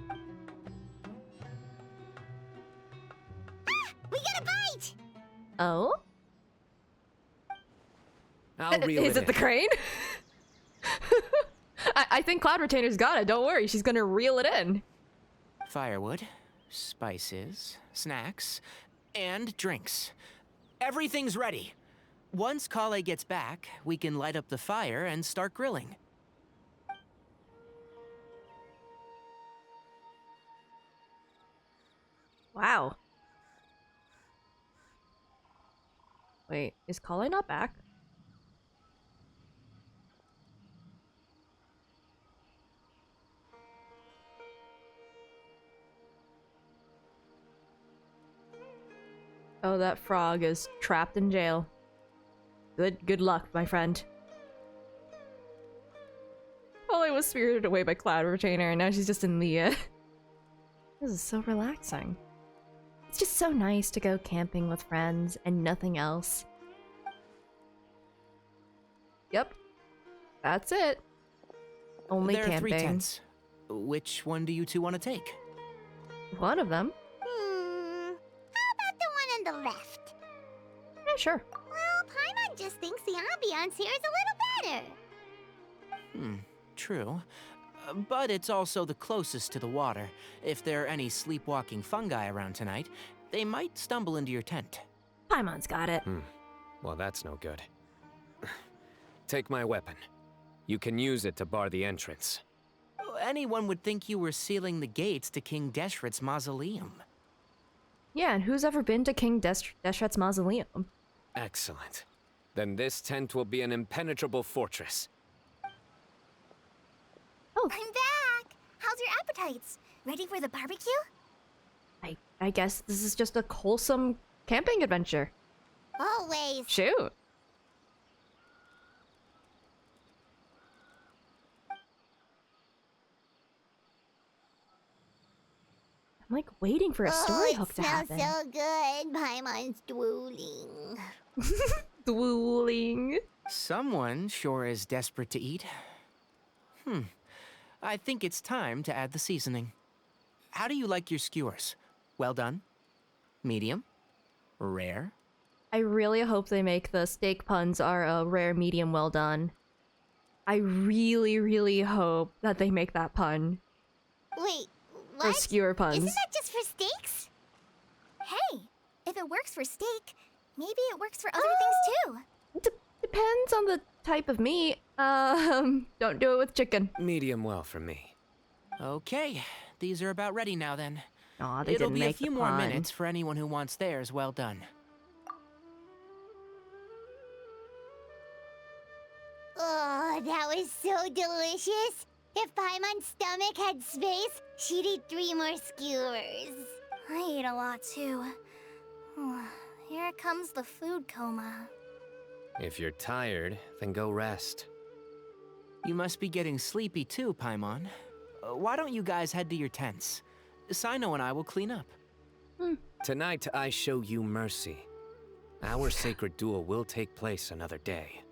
Ah! We got a bite! Oh? I'll reel Is it the crane? I think Cloud Retainer's got it. Don't worry, she's gonna reel it in. Firewood, spices, snacks, and drinks. Everything's ready. Once Kale gets back, we can light up the fire and start grilling. Wow. Wait, is Kale not back? Oh, that frog is trapped in jail. Good luck, my friend. Kale was spirited away by Cloud Retainer, and now she's just in the, This is so relaxing. It's just so nice to go camping with friends and nothing else. Yep. That's it. Only there camping. There are 3 tents. Which one do you two want to take? One of them. How about the one on the left? Yeah, sure. Well, Paimon just thinks the ambiance here is a little better. True. But it's also the closest to the water. If there are any sleepwalking fungi around tonight, they might stumble into your tent. Paimon's got it. Well, that's no good. Take my weapon. You can use it to bar the entrance. Anyone would think you were sealing the gates to King Deshret's mausoleum. Yeah, and who's ever been to King Deshret's mausoleum? Excellent. Then this tent will be an impenetrable fortress. Oh, I'm back! How's your appetites? Ready for the barbecue? I guess this is just a wholesome camping adventure. Always. Shoot. I'm like waiting for a story hook to happen. It smells so good. Paimon's drooling. Dueling. Someone sure is desperate to eat. I think it's time to add the seasoning. How do you like your skewers? Well done? Medium? Rare? I really hope they make the steak puns are a rare, medium, well done. I really, really hope that they make that pun. Wait, Or what? skewer puns. Isn't that just for steaks? Hey, if it works for steak, maybe it works for other things too. Depends on the type of meat. Don't do it with chicken. Medium well for me. Okay, these are about ready now then. Aw, they It'll didn't be a make few the more pun. minutes for anyone who wants theirs well done. Oh, that was so delicious. If Paimon's stomach had space, she'd eat 3 more skewers. I ate a lot too. Here comes the food coma. If you're tired, then go rest. You must be getting sleepy too, Paimon. Why don't you guys head to your tents? Cyno and I will clean up. Tonight, I show you mercy. Our sacred duel will take place another day.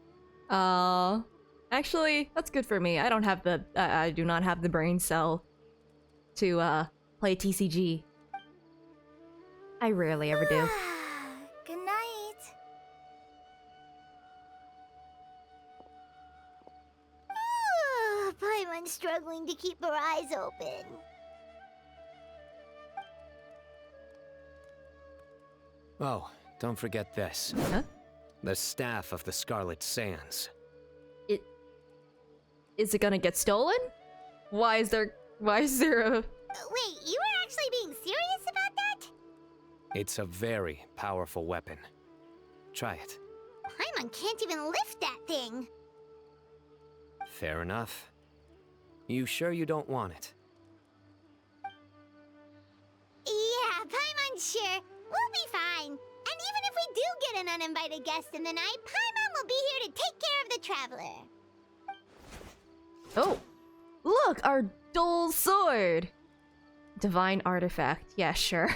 Actually, that's good for me. I don't have the, I do not have the brain cell to, play TCG. I rarely ever do. Good night. Paimon's struggling to keep her eyes open. Oh, don't forget this. Huh? The staff of the Scarlet Sands. Is it gonna get stolen? Why is there a... Wait, you were actually being serious about that? It's a very powerful weapon. Try it. Paimon can't even lift that thing. Fair enough. You sure you don't want it? Yeah, Paimon's sure. We'll be fine. And even if we do get an uninvited guest in the night, Paimon will be here to take care of the traveler. Oh, look, our dull sword. Divine artifact. Yeah, sure.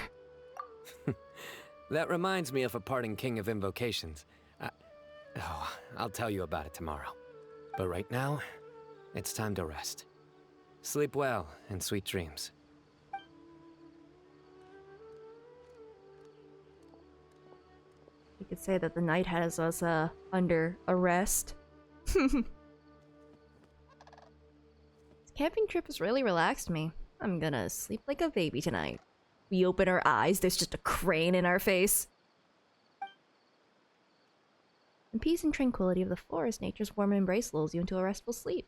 That reminds me of a parting king of invocations. I'll tell you about it tomorrow. But right now, it's time to rest. Sleep well and sweet dreams. You could say that the knight has us under arrest. This camping trip has really relaxed me. I'm gonna sleep like a baby tonight. We open our eyes, there's just a crane in our face. The peace and tranquility of the forest, nature's warm embrace lulls you into a restful sleep.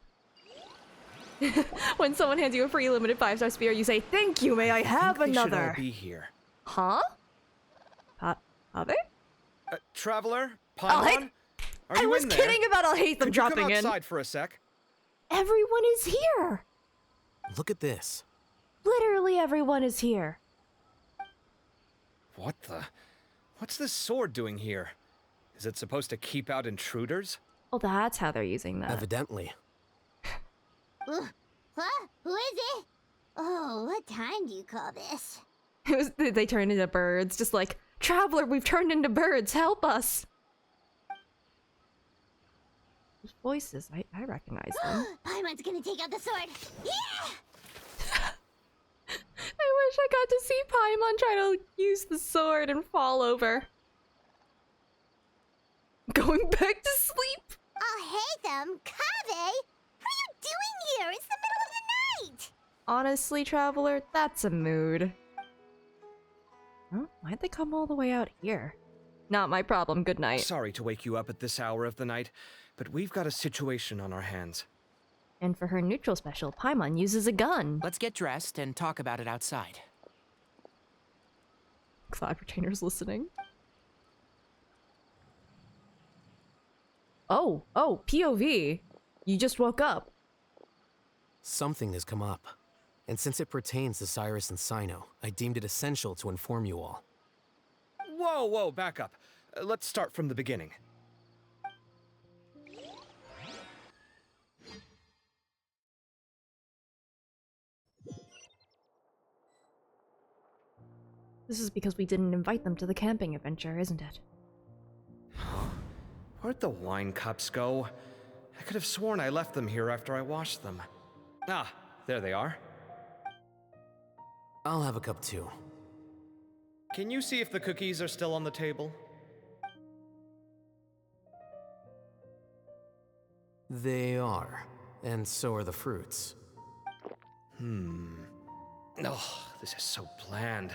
When someone hands you a free limited 5-star spear, you say, "Thank you, may I have They should another?" all be here. Huh? Are they? Traveler? I'll Paimon? hate- Are I you was in there? kidding about I'll hate them Could you dropping come in. outside for a sec? Everyone is here! Look at this. Literally everyone is here. What the? What's this sword doing here? Is it supposed to keep out intruders? Oh, that's how they're using that. Evidently. What? Who is it? Oh, what time do you call this? They turn into birds, just like, "Traveler, we've turned into birds, help us!" Those voices, I recognize them. Paimon's gonna take out the sword. Yeah! I wish I got to see Paimon try to use the sword and fall over. Going back to sleep? Oh, hey them, Kave! What are you doing here? It's the middle of the night! Honestly, Traveler, that's a mood. Huh? Why'd they come all the way out here? Not my problem, good night. Sorry to wake you up at this hour of the night, but we've got a situation on our hands. And for her neutral special, Paimon uses a gun. Let's get dressed and talk about it outside. Cloud Retainer's listening. Oh, POV. You just woke up. Something has come up. And since it pertains to Cyrus and Cyno, I deemed it essential to inform you all. Whoa, back up. Let's start from the beginning. This is because we didn't invite them to the camping adventure, isn't it? Where'd the wine cups go? I could have sworn I left them here after I washed them. Ah, there they are. I'll have a cup too. Can you see if the cookies are still on the table? They are. And so are the fruits. Oh, this is so bland.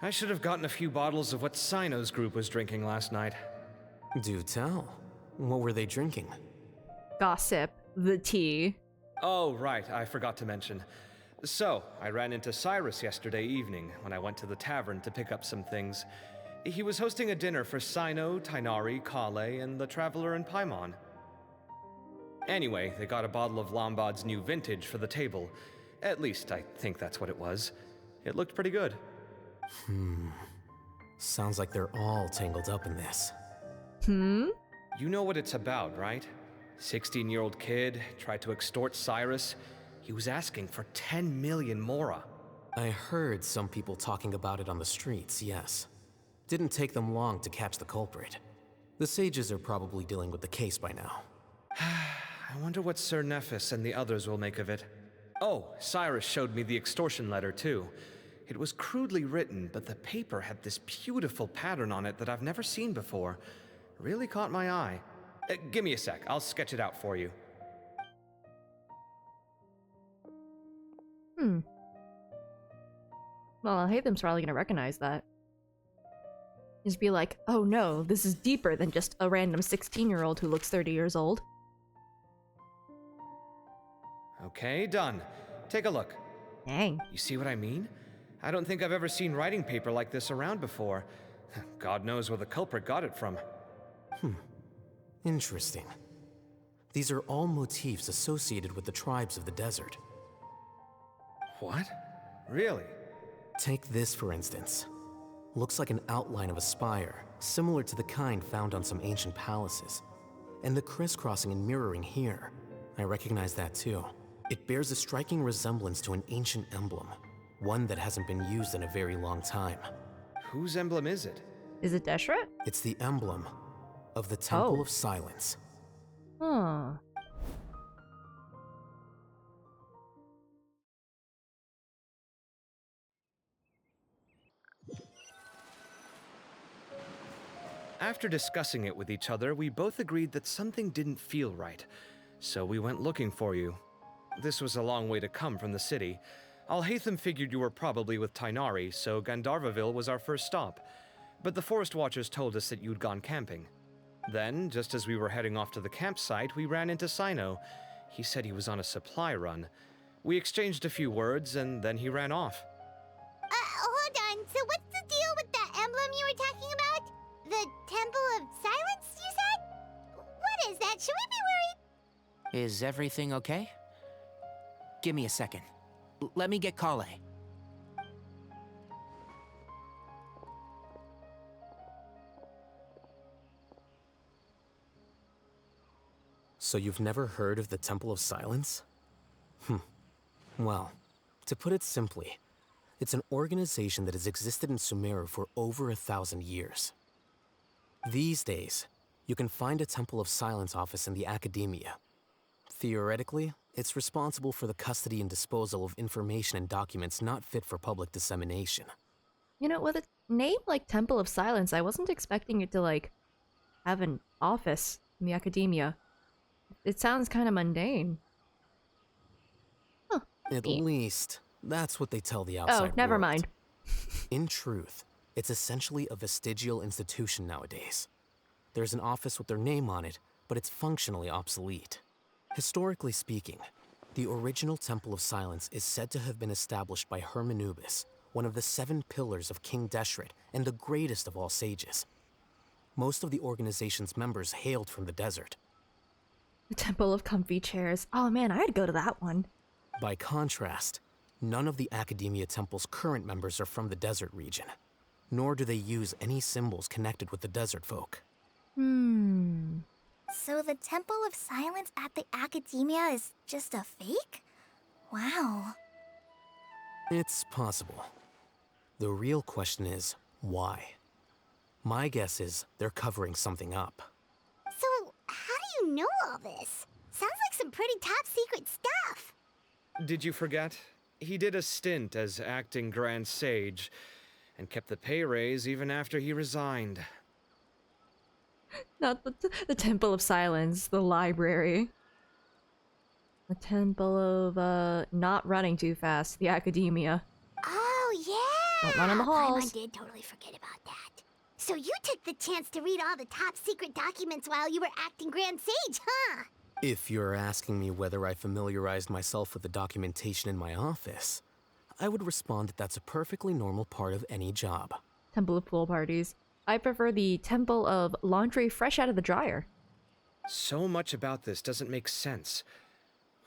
I should have gotten a few bottles of what Cyno's group was drinking last night. Do tell. What were they drinking? Gossip. The tea. Oh, right, I forgot to mention. So, I ran into Cyrus yesterday evening when I went to the tavern to pick up some things. He was hosting a dinner for Cyno, Tighnari, Kale, and the Traveler and Paimon. Anyway, they got a bottle of Lombard's new vintage for the table. At least, I think that's what it was. It looked pretty good. Sounds like they're all tangled up in this. You know what it's about, right? 16-year-old kid tried to extort Cyrus. He was asking for 10 million mora. I heard some people talking about it on the streets, yes. Didn't take them long to catch the culprit. The sages are probably dealing with the case by now. I wonder what Sir Nephis and the others will make of it. Oh, Cyrus showed me the extortion letter, too. It was crudely written, but the paper had this beautiful pattern on it that I've never seen before. Really caught my eye. Give me a sec, I'll sketch it out for you. Well, Hathem's probably gonna recognize that. Just be like, oh no, this is deeper than just a random 16-year-old who looks 30 years old. Okay, done. Take a look. Dang. You see what I mean? I don't think I've ever seen writing paper like this around before. God knows where the culprit got it from. Interesting. These are all motifs associated with the tribes of the desert. What? Really? Take this, for instance. Looks like an outline of a spire, similar to the kind found on some ancient palaces. And the crisscrossing and mirroring here, I recognize that too. It bears a striking resemblance to an ancient emblem, one that hasn't been used in a very long time. Whose emblem is it? Is it Deshret? It's the emblem of the Temple Oh. of Silence. Huh. After discussing it with each other, we both agreed that something didn't feel right. So we went looking for you. This was a long way to come from the city. Alhaitham figured you were probably with Tainari, so Gandharvaville was our first stop. But the Forest Watchers told us that you'd gone camping. Then, just as we were heading off to the campsite, we ran into Cyno. He said he was on a supply run. We exchanged a few words, and then he ran off. Hold on. So what's the deal with that emblem you were talking about? The Temple of Silence, you said? What is that? Should we be worried? Is everything okay? Give me a second. Let me get Kale. So you've never heard of the Temple of Silence? Well, to put it simply, it's an organization that has existed in Sumeru for over 1,000 years. These days, you can find a Temple of Silence office in the academia. Theoretically, it's responsible for the custody and disposal of information and documents not fit for public dissemination. You know, with a name like Temple of Silence, I wasn't expecting it to, like, have an office in the academia. It sounds kind of mundane. Huh. At Neat. least, that's what they tell the outside Oh, never world. mind. In truth, it's essentially a vestigial institution nowadays. There's an office with their name on it, but it's functionally obsolete. Historically speaking, the original Temple of Silence is said to have been established by Hermanubis, one of the 7 pillars of King Deshret and the greatest of all sages. Most of the organization's members hailed from the desert. The Temple of Comfy Chairs. Oh man, I'd go to that one. By contrast, none of the Academia Temple's current members are from the desert region, nor do they use any symbols connected with the desert folk. So the Temple of Silence at the Academia is just a fake? Wow. It's possible. The real question is, why? My guess is they're covering something up. So, how do you know all this? Sounds like some pretty top secret stuff. Did you forget? He did a stint as acting Grand Sage, and kept the pay raise even after he resigned. Not the Temple of Silence, the library. The Temple of, not running too fast, the Academia. Oh, yeah! Don't run in the halls. I did totally forget about that. So you took the chance to read all the top secret documents while you were acting Grand Sage, huh? If you're asking me whether I familiarized myself with the documentation in my office, I would respond that that's a perfectly normal part of any job. Temple of Pool Parties. I prefer the Temple of Laundry Fresh Out of the Dryer. So much about this doesn't make sense.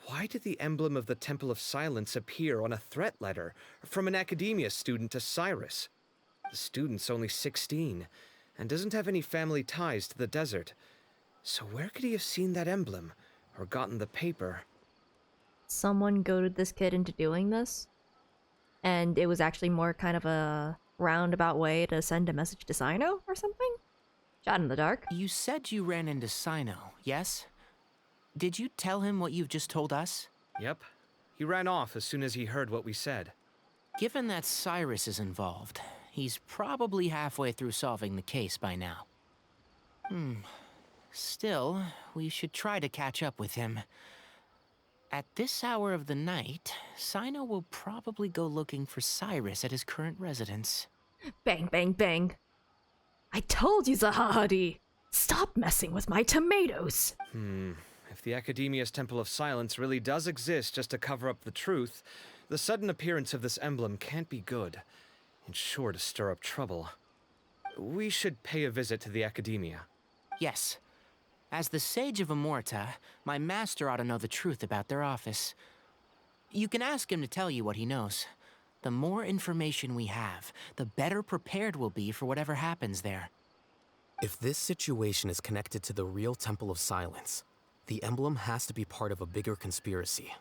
Why did the emblem of the Temple of Silence appear on a threat letter from an Academia student to Cyrus? The student's only 16, and doesn't have any family ties to the desert. So where could he have seen that emblem, or gotten the paper? Someone goaded this kid into doing this, and it was actually more kind of a roundabout way to send a message to Cyno or something? Shot in the dark. You said you ran into Cyno, yes? Did you tell him what you've just told us? Yep. He ran off as soon as he heard what we said. Given that Cyrus is involved, he's probably halfway through solving the case by now. Still, we should try to catch up with him. At this hour of the night, Cyno will probably go looking for Cyrus at his current residence. Bang, bang, bang. I told you, Zahadi! Stop messing with my tomatoes! If the Academia's Temple of Silence really does exist just to cover up the truth, the sudden appearance of this emblem can't be good. It's sure to stir up trouble. We should pay a visit to the Academia. Yes. As the Sage of Amorta, my master ought to know the truth about their office. You can ask him to tell you what he knows. The more information we have, the better prepared we'll be for whatever happens there. If this situation is connected to the real Temple of Silence, the emblem has to be part of a bigger conspiracy.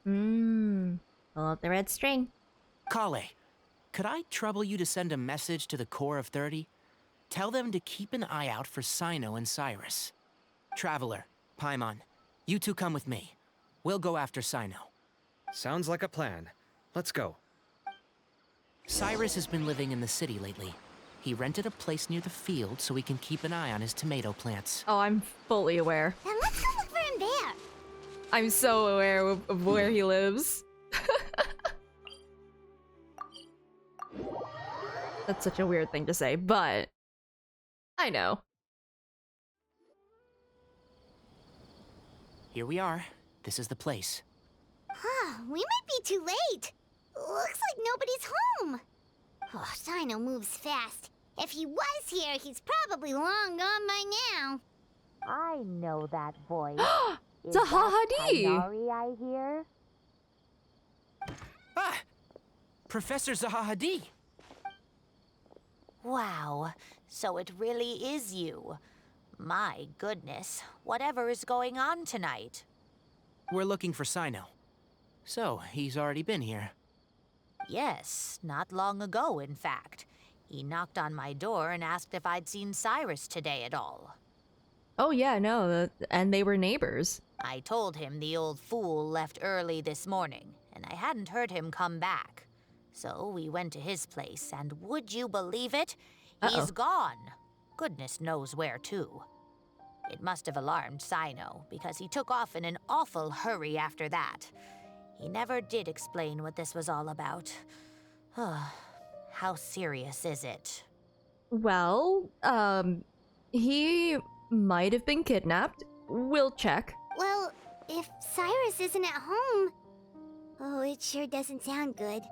Pull out the red string. Kale, could I trouble you to send a message to the Core of 30? Tell them to keep an eye out for Cyno and Cyrus. Traveler, Paimon, you two come with me. We'll go after Cyno. Sounds like a plan. Let's go. Cyrus has been living in the city lately. He rented a place near the field so he can keep an eye on his tomato plants. Oh, I'm fully aware. Then let's go look for him there. I'm so aware of where he lives. That's such a weird thing to say, but I know. Here we are. This is the place. We might be too late. Looks like nobody's home. Oh, Cyno moves fast. If he was here, he's probably long gone by now. I know that voice. Is Zahahadi! Tighnari I hear? Ah! Professor Zahahadi! Wow, so it really is you. My goodness, whatever is going on tonight? We're looking for Cyno. So, he's already been here. Yes, not long ago, in fact. He knocked on my door and asked if I'd seen Cyrus today at all. Oh yeah, no, and they were neighbors. I told him the old fool left early this morning, and I hadn't heard him come back. So we went to his place, and would you believe it? He's gone. Goodness knows where to. It must have alarmed Cyno, because he took off in an awful hurry after that. He never did explain what this was all about. How serious is it? Well, he might have been kidnapped. We'll check. Well, if Cyrus isn't at home... Oh, it sure doesn't sound good.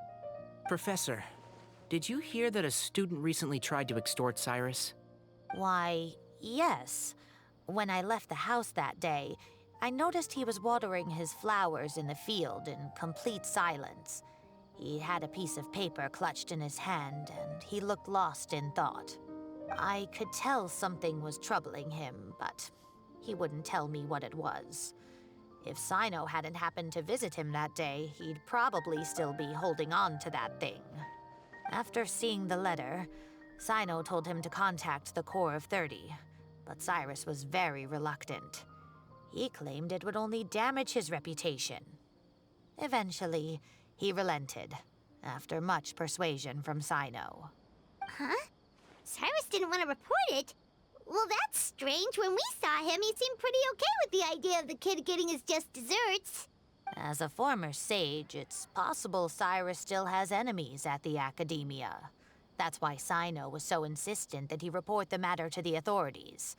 Professor, did you hear that a student recently tried to extort Cyrus? Why, yes. When I left the house that day, I noticed he was watering his flowers in the field in complete silence. He had a piece of paper clutched in his hand, and he looked lost in thought. I could tell something was troubling him, but he wouldn't tell me what it was. If Cyno hadn't happened to visit him that day, he'd probably still be holding on to that thing. After seeing the letter, Cyno told him to contact the Core of 30, but Cyrus was very reluctant. He claimed it would only damage his reputation. Eventually, he relented, after much persuasion from Cyno. Huh? Cyrus didn't want to report it? Well, that's strange. When we saw him, he seemed pretty okay with the idea of the kid getting his just desserts. As a former sage, it's possible Cyrus still has enemies at the Academia. That's why Cyno was so insistent that he report the matter to the authorities.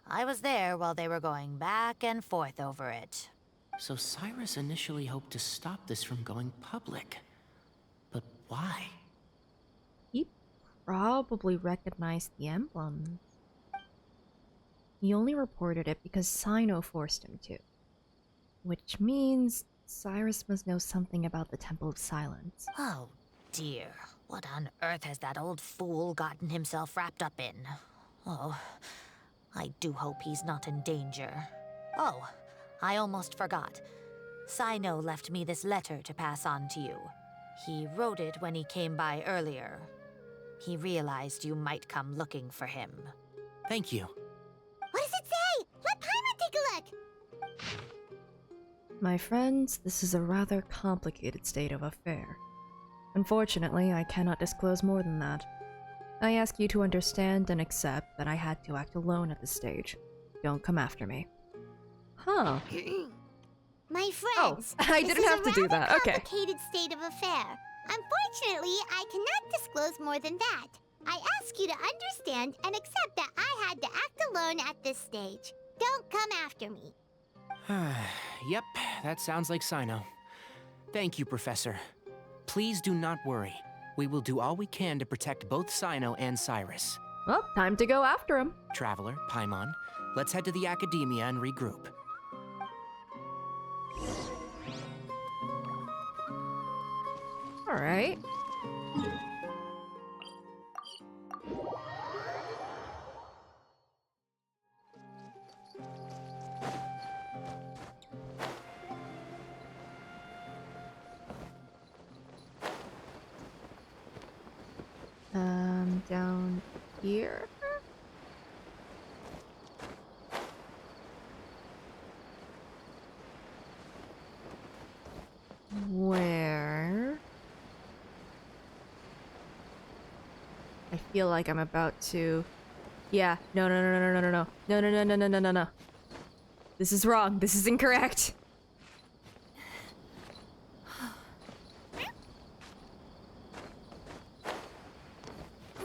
I was there while they were going back and forth over it. So Cyrus initially hoped to stop this from going public. But why? He probably recognized the emblem. He only reported it because Cyno forced him to. Which means Cyrus must know something about the Temple of Silence. Oh, dear. What on earth has that old fool gotten himself wrapped up in? Oh, I do hope he's not in danger. Oh, I almost forgot. Cyno left me this letter to pass on to you. He wrote it when he came by earlier. He realized you might come looking for him. Thank you. What does it say? Let Paimon take a look. My friends, this is a rather complicated state of affair. Unfortunately, I cannot disclose more than that. I ask you to understand and accept that I had to act alone at this stage. Don't come after me. Huh. My friends, I didn't have to do that. This is a rather Okay. complicated state of affair. Unfortunately, I cannot disclose more than that. I ask you to understand and accept that I had to act alone at this stage. Don't come after me. Yep, that sounds like Cyno. Thank you, Professor. Please do not worry. We will do all we can to protect both Cyno and Cyrus. Well, time to go after him. Traveler, Paimon, let's head to the Academia and regroup. All right. Down here. Where? I feel like I'm about to. Yeah. No. No. This is wrong. This is incorrect.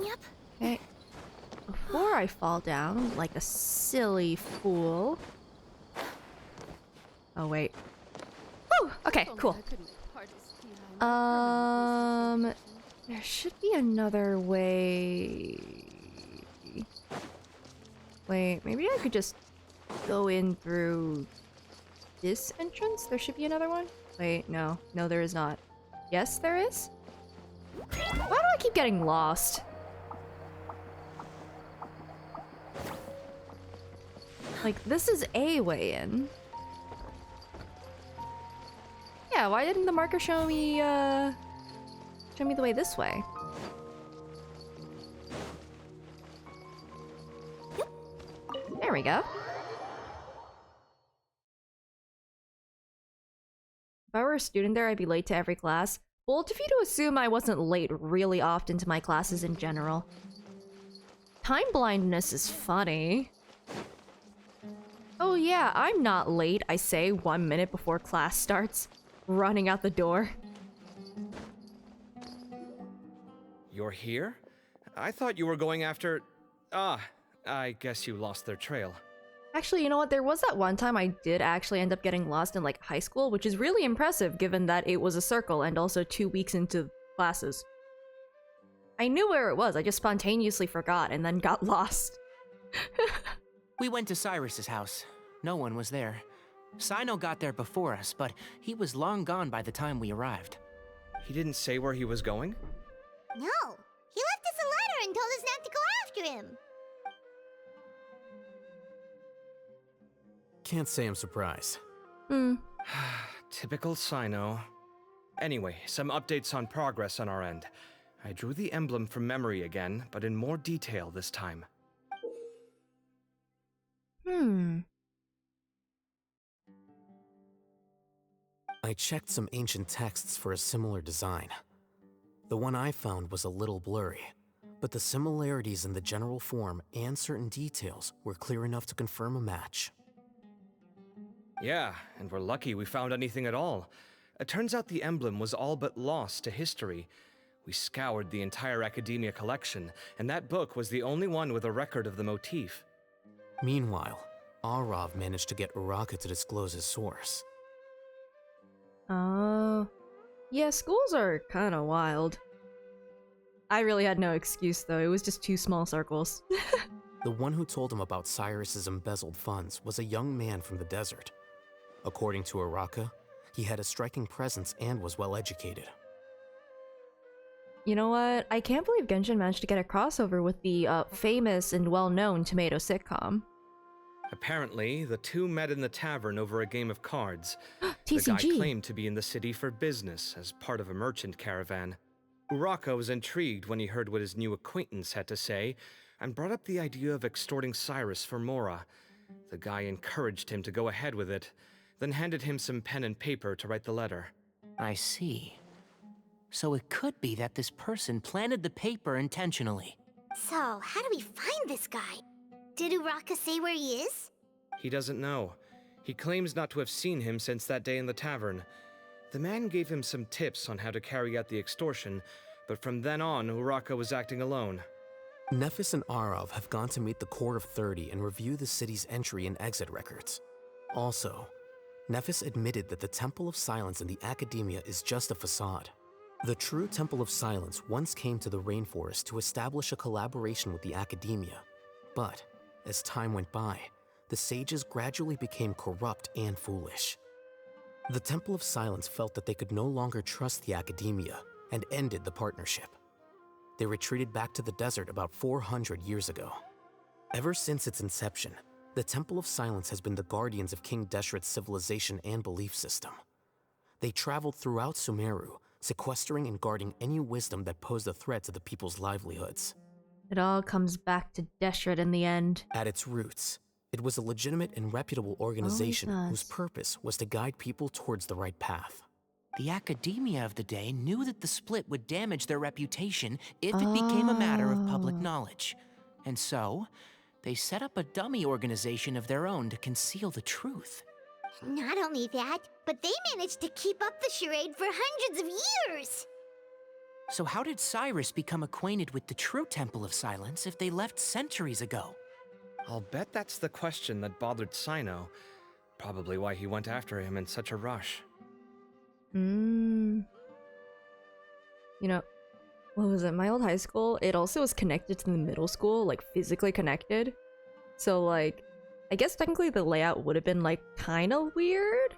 Yep. Okay. Before I fall down like a silly fool. Oh, wait. Woo! Okay, cool. There should be another way. Wait, maybe I could just go in through this entrance? There should be another one? Wait, no. No, there is not. Yes, there is? Why do I keep getting lost? Like, this is a way in. Yeah, why didn't the marker show me the way this way? There we go. If I were a student there, I'd be late to every class. Bold of you to assume I wasn't late really often to my classes in general. Time blindness is funny. Oh yeah, I'm not late, I say 1 minute before class starts, running out the door. You're here? I thought you were going after... Ah, I guess you lost their trail. Actually, you know what? There was that one time I did actually end up getting lost in like high school, which is really impressive given that it was a circle and also 2 weeks into classes. I knew where it was, I just spontaneously forgot and then got lost. We went to Cyrus's house. No one was there. Cyno got there before us, but he was long gone by the time we arrived. He didn't say where he was going? No. He left us a letter and told us not to go after him. Can't say I'm surprised. Typical Cyno. Anyway, some updates on progress on our end. I drew the emblem from memory again, but in more detail this time. I checked some ancient texts for a similar design. The one I found was a little blurry, but the similarities in the general form and certain details were clear enough to confirm a match. Yeah, and we're lucky we found anything at all. It turns out the emblem was all but lost to history. We scoured the entire Academia collection, and that book was the only one with a record of the motif. Meanwhile, Arav managed to get Uraka to disclose his source. Oh. Yeah, schools are kinda wild. I really had no excuse though, it was just 2 small circles. The one who told him about Cyrus's embezzled funds was a young man from the desert. According to Uraka, he had a striking presence and was well educated. You know what? I can't believe Genshin managed to get a crossover with the famous and well-known tomato sitcom. Apparently, the two met in the tavern over a game of cards. TCG. The guy claimed to be in the city for business as part of a merchant caravan. Uraka was intrigued when he heard what his new acquaintance had to say, and brought up the idea of extorting Cyrus for Mora. The guy encouraged him to go ahead with it, then handed him some pen and paper to write the letter. I see. So it could be that this person planted the paper intentionally. So, how do we find this guy? Did Uraka say where he is? He doesn't know. He claims not to have seen him since that day in the tavern. The man gave him some tips on how to carry out the extortion, but from then on, Uraka was acting alone. Nephis and Arav have gone to meet the Court of 30 and review the city's entry and exit records. Also, Nephis admitted that the Temple of Silence in the Academia is just a facade. The true Temple of Silence once came to the rainforest to establish a collaboration with the Academia. But, as time went by, the sages gradually became corrupt and foolish. The Temple of Silence felt that they could no longer trust the Academia and ended the partnership. They retreated back to the desert about 400 years ago. Ever since its inception, the Temple of Silence has been the guardians of King Deshret's civilization and belief system. They traveled throughout Sumeru, sequestering and guarding any wisdom that posed a threat to the people's livelihoods. It all comes back to Deshret in the end. At its roots, it was a legitimate and reputable organization does. whose purpose was to guide people towards the right path. The academia of the day knew that the split would damage their reputation if it became a matter of public knowledge. And so, they set up a dummy organization of their own to conceal the truth. Not only that, but they managed to keep up the charade for hundreds of years! So how did Cyrus become acquainted with the true Temple of Silence if they left centuries ago? I'll bet that's the question that bothered Cyno. Probably why he went after him in such a rush. You know, what was it? My old high school, it also was connected to the middle school, like physically connected. So like, I guess technically the layout would have been like kind of weird.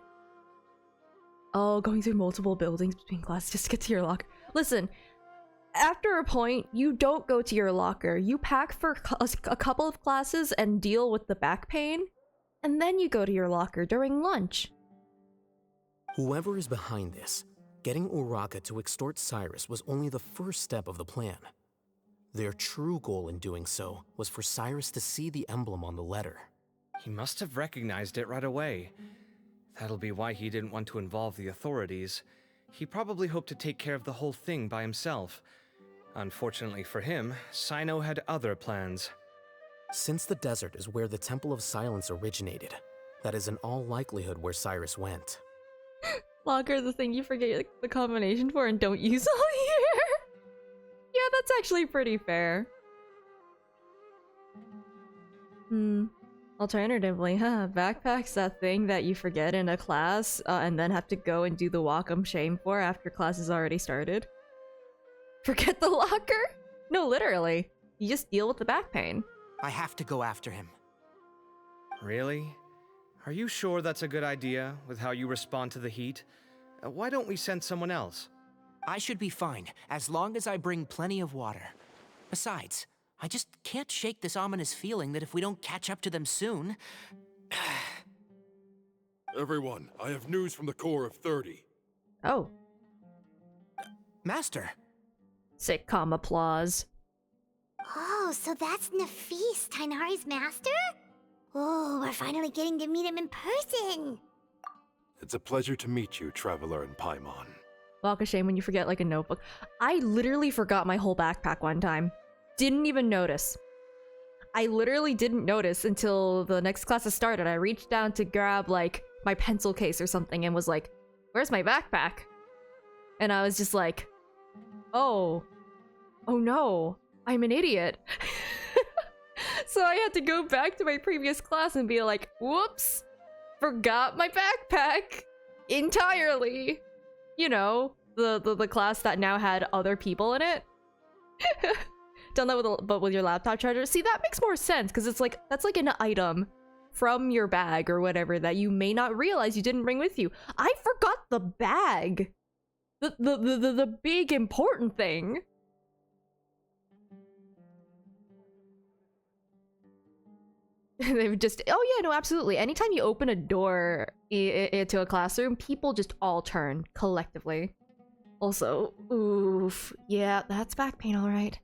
Oh, going through multiple buildings between classes just to get to your locker. Listen, after a point, you don't go to your locker. You pack for a couple of classes and deal with the back pain, and then you go to your locker during lunch. Whoever is behind this, getting Uraka to extort Cyrus was only the first step of the plan. Their true goal in doing so was for Cyrus to see the emblem on the letter. He must have recognized it right away. That'll be why he didn't want to involve the authorities. He probably hoped to take care of the whole thing by himself. Unfortunately for him, Cyno had other plans. Since the desert is where the Temple of Silence originated, that is in all likelihood where Cyrus went. Locker, the thing you forget the combination for and don't use all year. Yeah, that's actually pretty fair. Alternatively, backpack's that thing that you forget in a class and then have to go and do the walk of shame for after class has already started. Forget the locker? No, literally. You just deal with the back pain. I have to go after him. Really? Are you sure that's a good idea, with how you respond to the heat? Why don't we send someone else? I should be fine, as long as I bring plenty of water. Besides, I just can't shake this ominous feeling that if we don't catch up to them soon... Everyone, I have news from the Corps of 30. Oh. Master! Sitcom applause. Oh, so that's Nafis, Tainari's master? Oh, we're finally getting to meet him in person! It's a pleasure to meet you, Traveler in Paimon. Walk of shame when you forget like a notebook. I literally forgot my whole backpack one time. Didn't even notice. I literally didn't notice until the next class has started. I reached down to grab like my pencil case or something and was like, where's my backpack? And I was just like, oh no, I'm an idiot. So I had to go back to my previous class and be like, whoops, forgot my backpack entirely. You know, the class that now had other people in it. Done that but with your laptop charger. See, that makes more sense because it's like that's like an item from your bag or whatever that you may not realize you didn't bring with you. I forgot the bag. The big important thing. They would just, oh yeah, no, absolutely. Anytime you open a door into a classroom, people just all turn collectively. Also, oof, yeah, that's back pain, all right.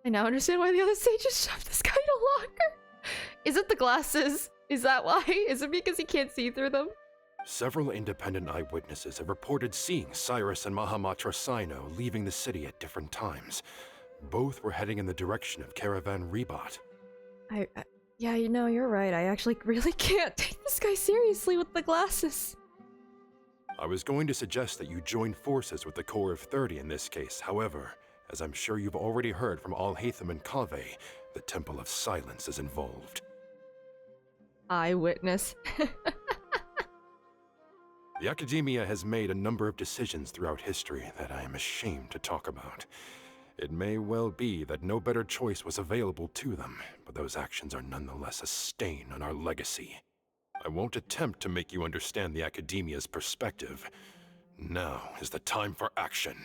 I now understand why the other sages shoved this guy in a locker. Is it the glasses? Is that why? Is it because he can't see through them? Several independent eyewitnesses have reported seeing Cyrus and Mahamatra Cyno leaving the city at different times. Both were heading in the direction of Caravan Rebat. Yeah, you know, you're right. I actually really can't take this guy seriously with the glasses. I was going to suggest that you join forces with the Corps of 30 in this case. However, as I'm sure you've already heard from Al-Haytham and Kaveh, the Temple of Silence is involved. Eyewitness. The Academia has made a number of decisions throughout history that I am ashamed to talk about. It may well be that no better choice was available to them, but those actions are nonetheless a stain on our legacy. I won't attempt to make you understand the Academia's perspective. Now is the time for action.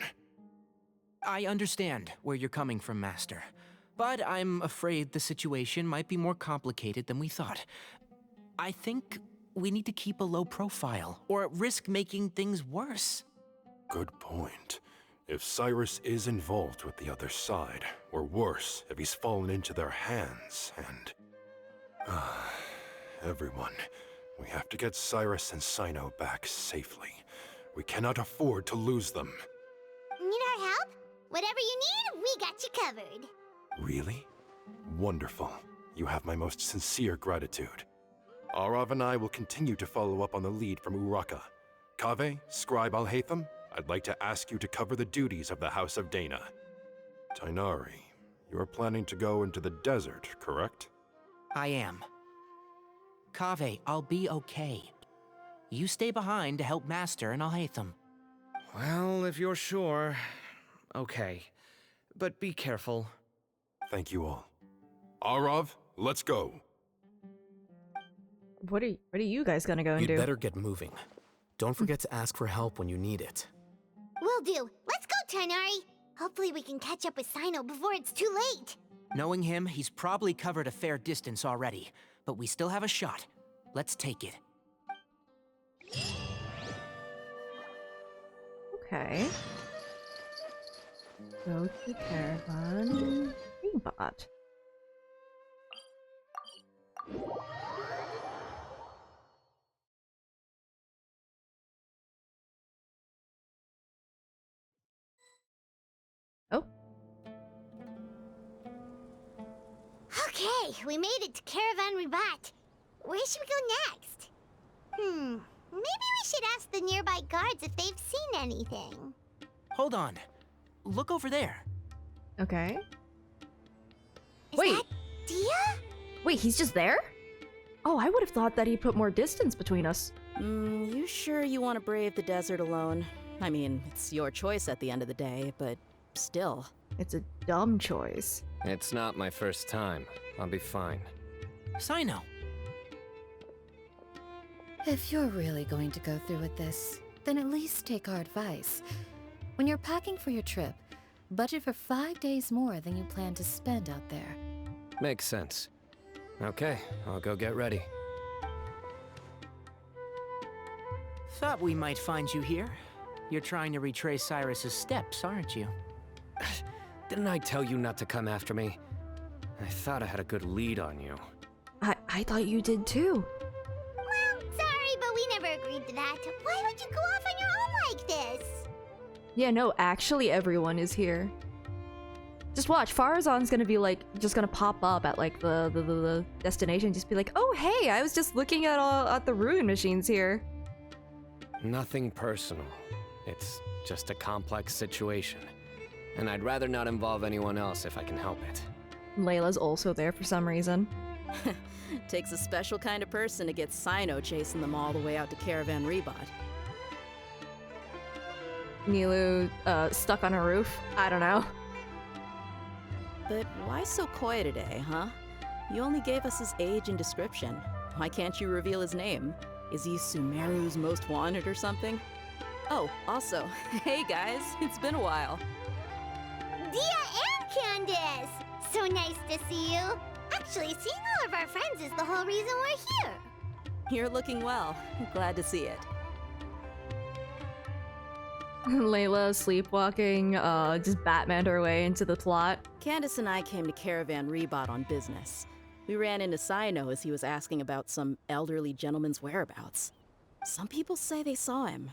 I understand where you're coming from, Master. But I'm afraid the situation might be more complicated than we thought. I think we need to keep a low profile, or risk making things worse. Good point. If Cyrus is involved with the other side, or worse, if he's fallen into their hands, and... everyone, we have to get Cyrus and Cyno back safely. We cannot afford to lose them. Need our help? Whatever you need, we got you covered. Really? Wonderful. You have my most sincere gratitude. Arav and I will continue to follow up on the lead from Uraka. Kaveh, Scribe Al-Haytham, I'd like to ask you to cover the duties of the House of Dana. Tighnari, you are planning to go into the desert, correct? I am. Kaveh, I'll be okay. You stay behind to help Master and Al-Haytham. Well, if you're sure... Okay. But be careful. Thank you all. Arav, let's go. What are you guys gonna go and You'd do? better get moving. Don't forget to ask for help when you need it. Will do. Let's go, Tighnari. Hopefully we can catch up with Cyno before it's too late. Knowing him, he's probably covered a fair distance already. But we still have a shot. Let's take it. Okay. Go to Caravan Rebot. Oh. Okay, we made it to Caravan Ribat. Where should we go next? Maybe we should ask the nearby guards if they've seen anything. Hold on. Look over there. Okay. Is Wait. that Dia? Wait, he's just there? Oh, I would have thought that he'd put more distance between us. You sure you want to brave the desert alone? I mean, it's your choice at the end of the day, but still. It's a dumb choice. It's not my first time. I'll be fine. Cyno. If you're really going to go through with this, then at least take our advice. When you're packing for your trip, budget for 5 days more than you plan to spend out there. Makes sense. Okay, I'll go get ready. Thought we might find you here. You're trying to retrace Cyrus's steps, aren't you? Didn't I tell you not to come after me? I thought I had a good lead on you. I thought you did too. Well, sorry, but we never agreed to that. Why would you go off on your own like this? Yeah, no, actually everyone is here. Just watch, Farazan's gonna be like, just gonna pop up at like the destination, just be like, oh hey, I was just looking at the ruin machines here. Nothing personal. It's just a complex situation. And I'd rather not involve anyone else if I can help it. Layla's also there for some reason. Takes a special kind of person to get Cyno chasing them all the way out to Caravan Rebot. Nilu, stuck on a roof? I don't know. But why so coy today, huh? You only gave us his age and description. Why can't you reveal his name? Is he Sumeru's most wanted or something? Oh, also, hey guys, it's been a while. Dia and Candace! So nice to see you. Actually, seeing all of our friends is the whole reason we're here. You're looking well. Glad to see it. Layla sleepwalking, just Batmaned her way into the plot. Candace and I came to Caravan Rebot on business. We ran into Cyno as he was asking about some elderly gentleman's whereabouts. Some people say they saw him.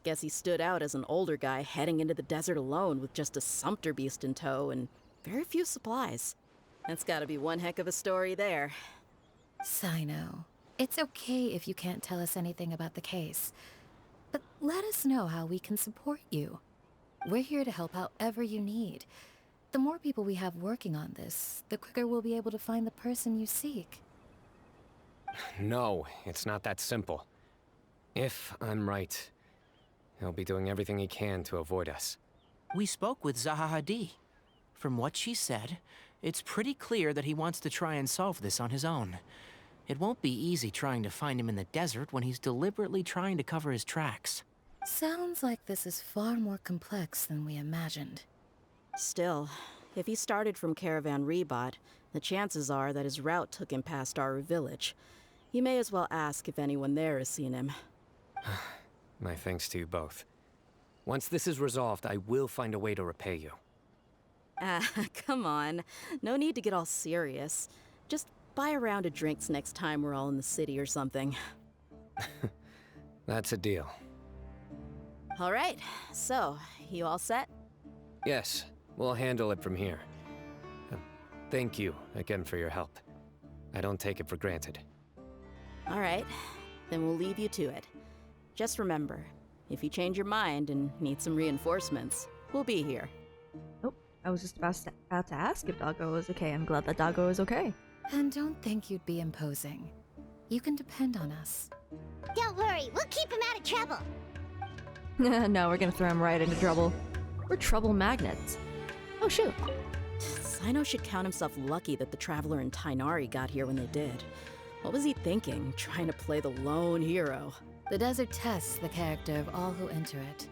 Guess he stood out as an older guy heading into the desert alone with just a sumpter beast in tow and very few supplies. That's gotta be one heck of a story there. Cyno, it's okay if you can't tell us anything about the case. But let us know how we can support you. We're here to help however you need. The more people we have working on this, the quicker we'll be able to find the person you seek. No, it's not that simple. If I'm right, he'll be doing everything he can to avoid us. We spoke with Zaha Hadid. From what she said, it's pretty clear that he wants to try and solve this on his own. It won't be easy trying to find him in the desert when he's deliberately trying to cover his tracks. Sounds like this is far more complex than we imagined. Still, if he started from Caravan Rebot, the chances are that his route took him past our village. You may as well ask if anyone there has seen him. My thanks to you both. Once this is resolved, I will find a way to repay you. Ah, come on. No need to get all serious. Just buy a round of drinks next time we're all in the city or something. That's a deal. All right, so, you all set? Yes, we'll handle it from here. Thank you again for your help. I don't take it for granted. All right, then we'll leave you to it. Just remember, if you change your mind and need some reinforcements, we'll be here. Oh, I was just about to ask if Doggo was okay. I'm glad that Doggo is okay. And don't think you'd be imposing. You can depend on us. Don't worry, we'll keep him out of trouble. No, we're gonna throw him right into trouble. We're trouble magnets. Oh, shoot. Cyno should count himself lucky that the Traveler and Tighnari got here when they did. What was he thinking, trying to play the lone hero? The desert tests the character of all who enter it,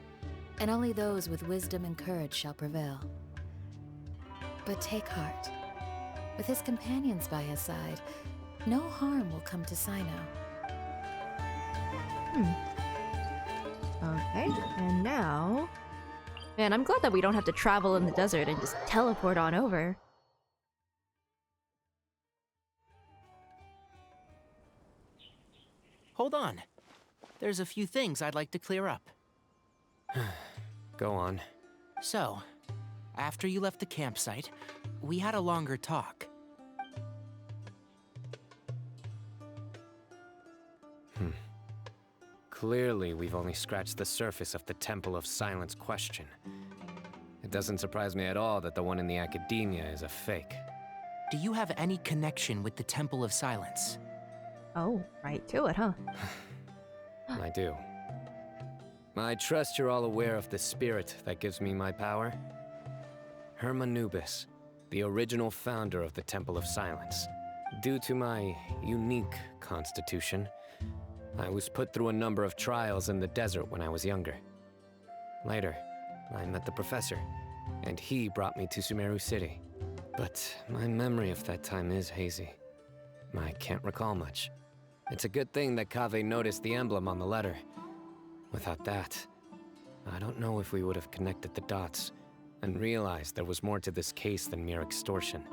and only those with wisdom and courage shall prevail. But take heart. With his companions by his side, no harm will come to Cyno. Okay, and now... Man, I'm glad that we don't have to travel in the desert and just teleport on over. Hold on. There's a few things I'd like to clear up. Go on. So, after you left the campsite, we had a longer talk. Clearly, we've only scratched the surface of the Temple of Silence question. It doesn't surprise me at all that the one in the academia is a fake. Do you have any connection with the Temple of Silence? Oh, right to it, huh? I do. I trust you're all aware of the spirit that gives me my power. Hermanubis, the original founder of the Temple of Silence. Due to my unique constitution, I was put through a number of trials in the desert when I was younger. Later, I met the professor, and he brought me to Sumeru City. But my memory of that time is hazy. I can't recall much. It's a good thing that Kaveh noticed the emblem on the letter. Without that, I don't know if we would have connected the dots and realized there was more to this case than mere extortion.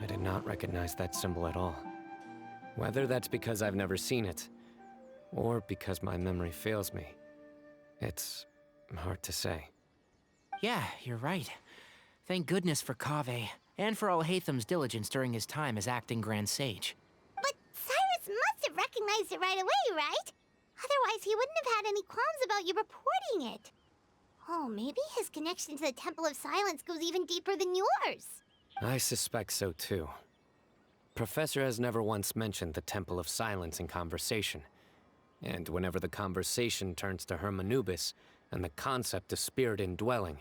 I did not recognize that symbol at all. Whether that's because I've never seen it, or because my memory fails me, it's hard to say. Yeah, you're right. Thank goodness for Kaveh, and for Alhaitham's diligence during his time as acting Grand Sage. But Cyrus must have recognized it right away, right? Otherwise, he wouldn't have had any qualms about you reporting it. Oh, maybe his connection to the Temple of Silence goes even deeper than yours. I suspect so too. Professor has never once mentioned the Temple of Silence in conversation. And whenever the conversation turns to Hermanubis and the concept of spirit indwelling,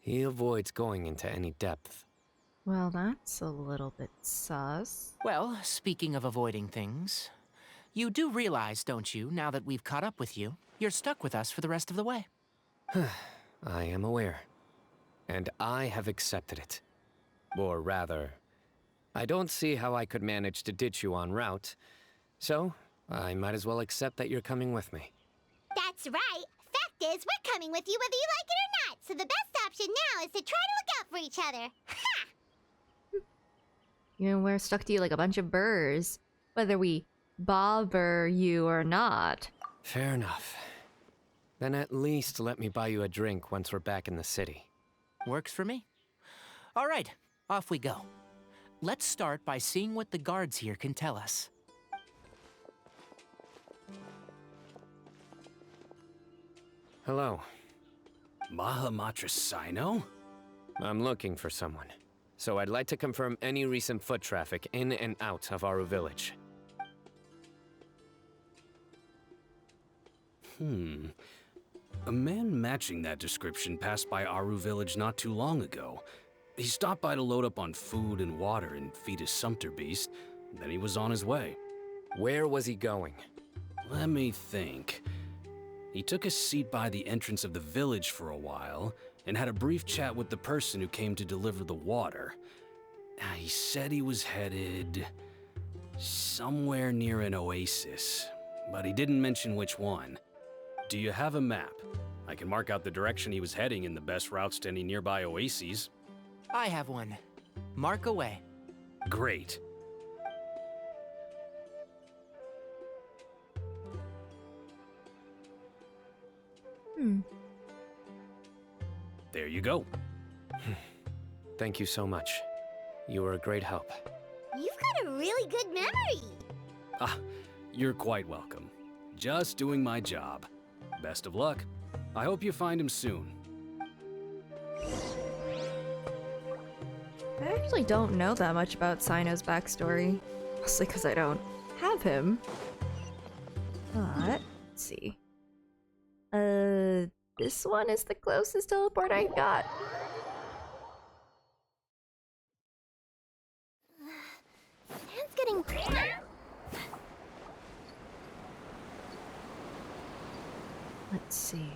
he avoids going into any depth. Well, that's a little bit sus. Well, speaking of avoiding things, you do realize, don't you, now that we've caught up with you, you're stuck with us for the rest of the way. I am aware. And I have accepted it. Or rather, I don't see how I could manage to ditch you en route, so I might as well accept that you're coming with me. That's right. Fact is, we're coming with you whether you like it or not. So the best option now is to try to look out for each other. Ha! You know, we're stuck to you like a bunch of burrs, whether we bother you or not. Fair enough. Then at least let me buy you a drink once we're back in the city. Works for me. All right, off we go. Let's start by seeing what the guards here can tell us. Hello. Mahamatra Cyno? I'm looking for someone. So I'd like to confirm any recent foot traffic in and out of Aru village. A man matching that description passed by Aru village not too long ago. He stopped by to load up on food and water and feed his sumpter beast. Then he was on his way. Where was he going? Let me think. He took a seat by the entrance of the village for a while and had a brief chat with the person who came to deliver the water. He said he was headed somewhere near an oasis, but he didn't mention which one. Do you have a map? I can mark out the direction he was heading and the best routes to any nearby oases. I have one. Mark away. Great. There you go. Thank you so much. You were a great help. You've got a really good memory. Ah, you're quite welcome. Just doing my job. Best of luck. I hope you find him soon. I actually don't know that much about Cyno's backstory. Mostly because I don't have him. But, let's see. This one is the closest teleport I got. Sand's getting... Let's see.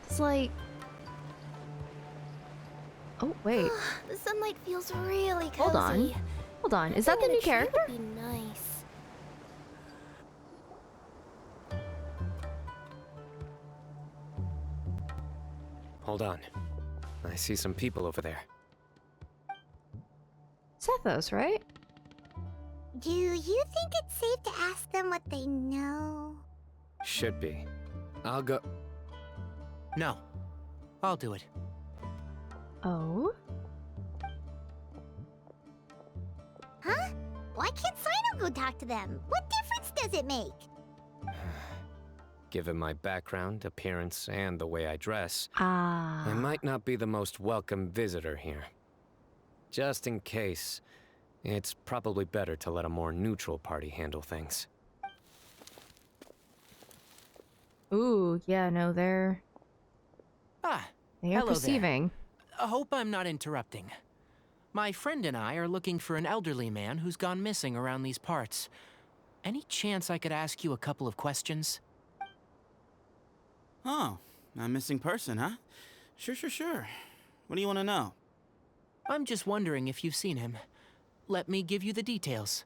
It's like... Oh, wait. The sunlight feels really cozy. Hold on. Hold on. Is that the new character? Would be nice. Hold on. I see some people over there. Sethos, right? Do you think it's safe to ask them what they know? Should be. I'll go. No. I'll do it. Oh? Huh? Why can't Cyno go talk to them? What difference does it make? Given my background, appearance, and the way I dress, Ah. I might not be the most welcome visitor here. Just in case, it's probably better to let a more neutral party handle things. Ooh, yeah, no, they're Hello there. perceiving. I hope I'm not interrupting. My friend and I are looking for an elderly man who's gone missing around these parts. Any chance I could ask you a couple of questions? Oh, a missing person, huh? Sure. What do you want to know? I'm just wondering if you've seen him. Let me give you the details.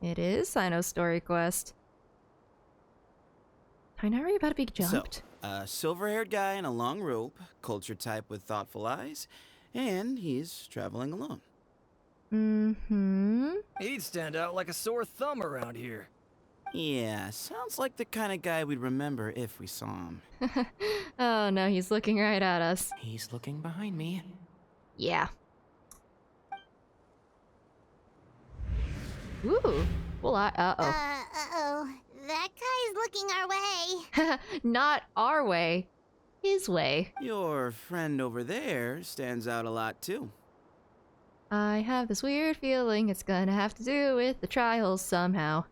It is Cyno's story quest. Tighnari about to be jumped? So, a silver-haired guy in a long robe, culture type with thoughtful eyes, and he's traveling alone. Mm-hmm. He'd stand out like a sore thumb around here. Yeah, sounds like the kind of guy we'd remember if we saw him. Oh no, he's looking right at us. He's looking behind me. Yeah. Ooh. Well, uh-oh. Uh-oh. That guy's looking our way. Not our way. His way. Your friend over there stands out a lot, too. I have this weird feeling it's gonna have to do with the trials somehow.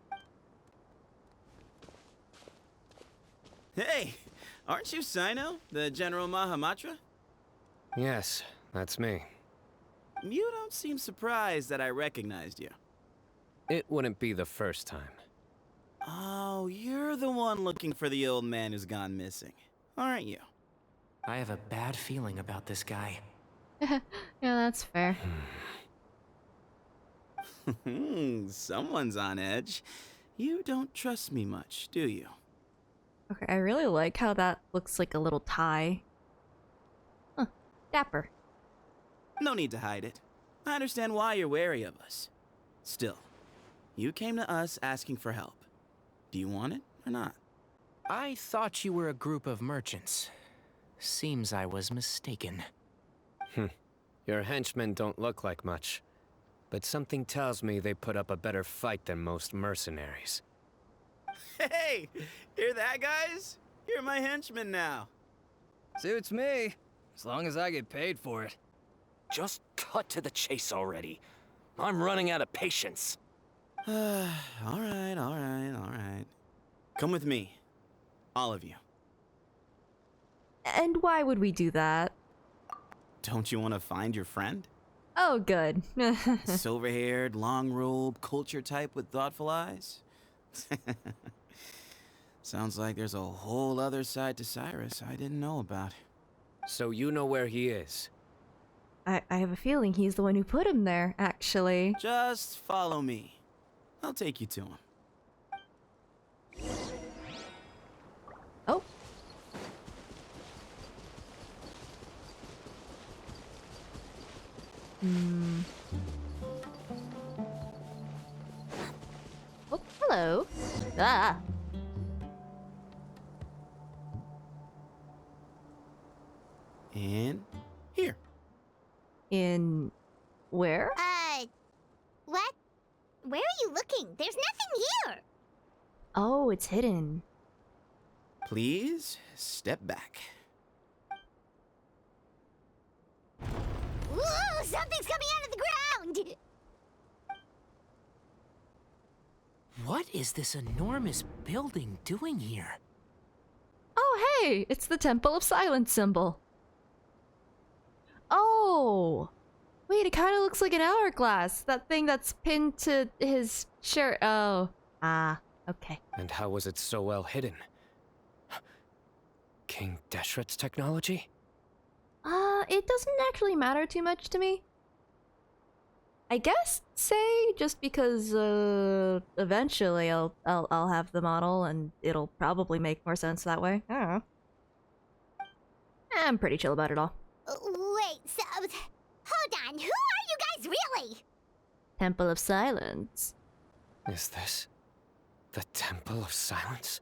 Hey, aren't you Cyno, the General Mahamatra? Yes, that's me. You don't seem surprised that I recognized you. It wouldn't be the first time. Oh, you're the one looking for the old man who's gone missing, aren't you? I have a bad feeling about this guy. Yeah, that's fair. Someone's on edge. You don't trust me much, do you? Okay, I really like how that looks like a little tie. Huh, dapper. No need to hide it. I understand why you're wary of us. Still, you came to us asking for help. Do you want it or not? I thought you were a group of merchants. Seems I was mistaken. Your henchmen don't look like much, but something tells me they put up a better fight than most mercenaries. Hey, hear that, guys? You're my henchman now. Suits me, as long as I get paid for it. Just cut to the chase already. I'm running out of patience. All right. Come with me. All of you. And why would we do that? Don't you want to find your friend? Oh, good. Silver-haired, long-robed, culture type with thoughtful eyes? Sounds like there's a whole other side to Cyrus I didn't know about. So you know where he is? I have a feeling he's the one who put him there, actually. Just follow me. I'll take you to him. Oh. Oh, hello. Ah. And here. In where? What? Where are you looking? There's nothing here. Oh, it's hidden. Please step back. Ooh, something's coming out of the ground! What is this enormous building doing here? Oh, hey! It's the Temple of Silence symbol. Oh! Wait, it kind of looks like an hourglass. That thing that's pinned to his shirt. Oh. Ah, okay. And how was it so well hidden? King Deshret's technology? It doesn't actually matter too much to me. I guess, say, just because, eventually I'll have the model and it'll probably make more sense that way. I don't know. I'm pretty chill about it all. Wait, so... Hold on, who are you guys really? Temple of Silence. Is this the Temple of Silence?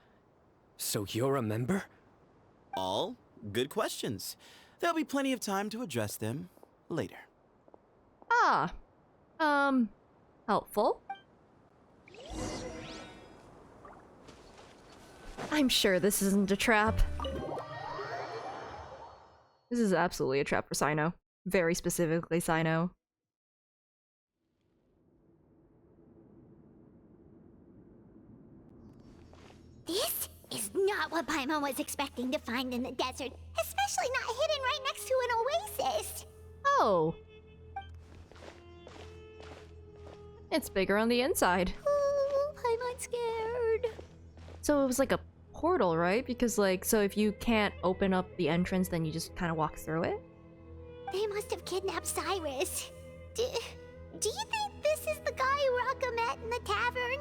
So you're a member? All good questions. There'll be plenty of time to address them later. Ah. Helpful. I'm sure this isn't a trap. This is absolutely a trap for Cyno. Very specifically Cyno. This is not what Paimon was expecting to find in the desert, especially not hidden right next to an oasis. Oh. It's bigger on the inside. Ooh, Paimon's scared. So it was like a portal, right? Because like, so if you can't open up the entrance, then you just kind of walk through it? They must have kidnapped Cyrus. Do you think this is the guy Raka met in the tavern?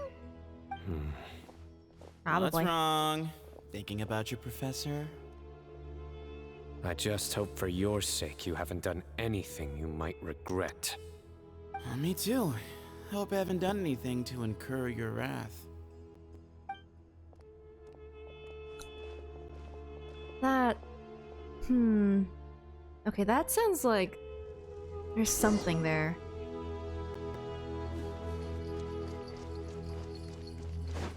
Probably. What's wrong? Thinking about your professor? I just hope for your sake you haven't done anything you might regret. Me too. Hope I haven't done anything to incur your wrath. That... Okay, that sounds like... there's something there.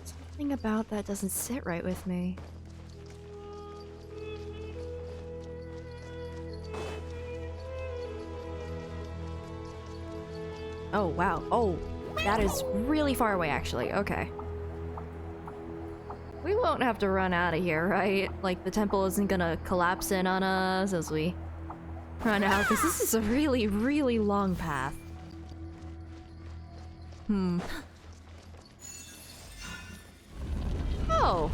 Something about that doesn't sit right with me. Oh, wow. Oh, that is really far away, actually. Okay. We won't have to run out of here, right? Like, the temple isn't gonna collapse in on us as we run out, because this is a really, really long path. Oh.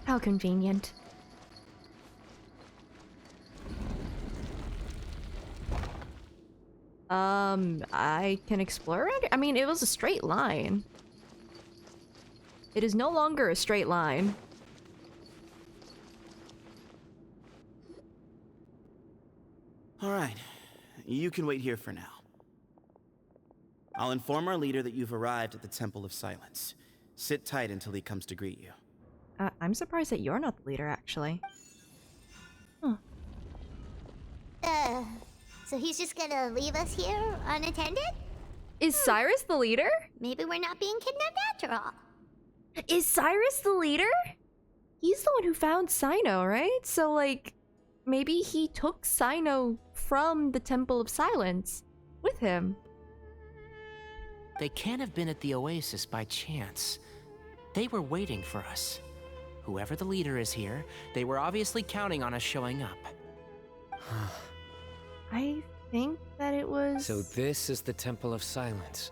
How convenient. I can explore it? I mean, it was a straight line. It is no longer a straight line. All right, you can wait here for now. I'll inform our leader that you've arrived at the Temple of Silence. Sit tight until he comes to greet you. I'm surprised that you're not the leader, actually. Huh. So he's just gonna leave us here unattended? Is Cyrus the leader? Maybe we're not being kidnapped after all. Is Cyrus the leader? He's the one who found Cyno, right? So, like, maybe he took Cyno from the Temple of Silence with him. They can't have been at the Oasis by chance. They were waiting for us. Whoever the leader is here, they were obviously counting on us showing up. I think that it was... So this is the Temple of Silence.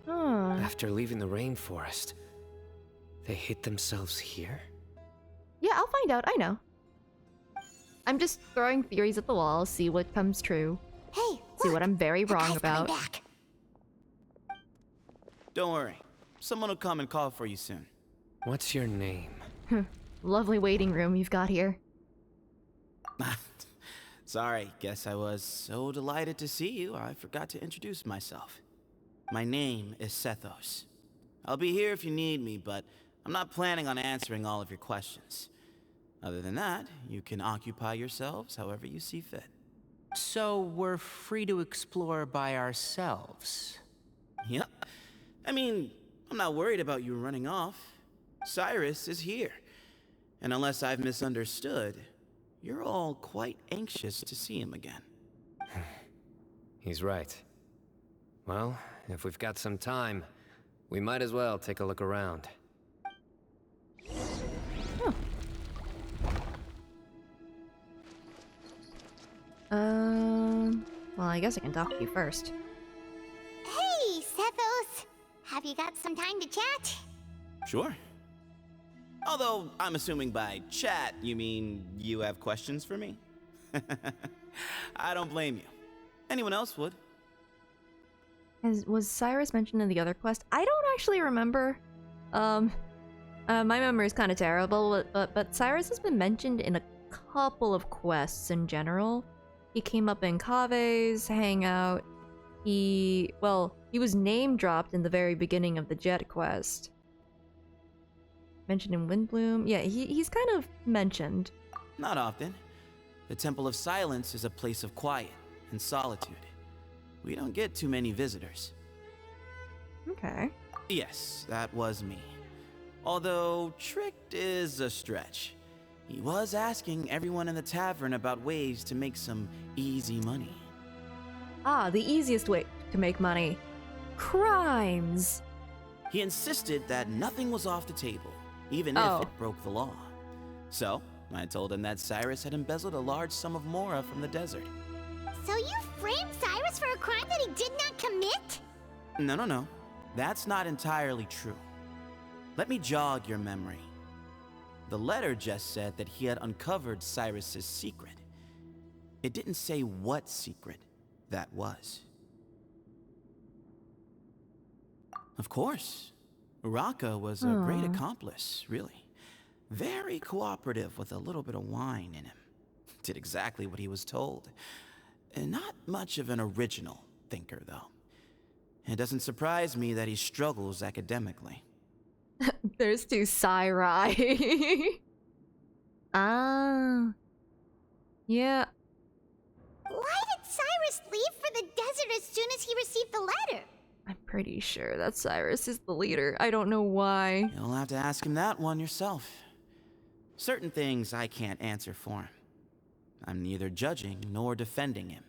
Huh. After leaving the rainforest, they hid themselves here? Yeah, I'll find out. I know. I'm just throwing theories at the wall, see what comes true. Hey, see what I'm very wrong about. Back. Don't worry. Someone will come and call for you soon. What's your name? Lovely waiting room you've got here. Sorry, guess I was so delighted to see you, I forgot to introduce myself. My name is Sethos. I'll be here if you need me, but I'm not planning on answering all of your questions. Other than that, you can occupy yourselves however you see fit. So we're free to explore by ourselves? Yep. I mean, I'm not worried about you running off. Cyrus is here. And unless I've misunderstood, you're all quite anxious to see him again. He's right. Well, if we've got some time, we might as well take a look around. Well, I guess I can talk to you first. Hey, Sethos. Have you got some time to chat? Sure. Although, I'm assuming by chat, you mean you have questions for me? I don't blame you. Anyone else would. Was Cyrus mentioned in the other quest? I don't actually remember. My memory is kind of terrible, but Cyrus has been mentioned in a couple of quests in general. He came up in Kave's hangout. He was name dropped in the very beginning of the Jet quest. Mentioned in Windbloom. Yeah, he's kind of mentioned. Not often. The Temple of Silence is a place of quiet and solitude. We don't get too many visitors. Okay. Yes, that was me. Although, tricked is a stretch. He was asking everyone in the tavern about ways to make some easy money. Ah, the easiest way to make money. Crimes! He insisted that nothing was off the table, even if it broke the law. So, I told him that Cyrus had embezzled a large sum of mora from the desert. So you framed Cyrus for a crime that he did not commit? No. That's not entirely true. Let me jog your memory. The letter just said that he had uncovered Cyrus's secret. It didn't say what secret that was. Of course, Uraka was a great accomplice, really. Very cooperative with a little bit of wine in him. Did exactly what he was told. And not much of an original thinker, though. It doesn't surprise me that he struggles academically. There's two Cyri. Ah. Yeah. Why did Cyrus leave for the desert as soon as he received the letter? I'm pretty sure that Cyrus is the leader. I don't know why. You'll have to ask him that one yourself. Certain things I can't answer for him. I'm neither judging nor defending him.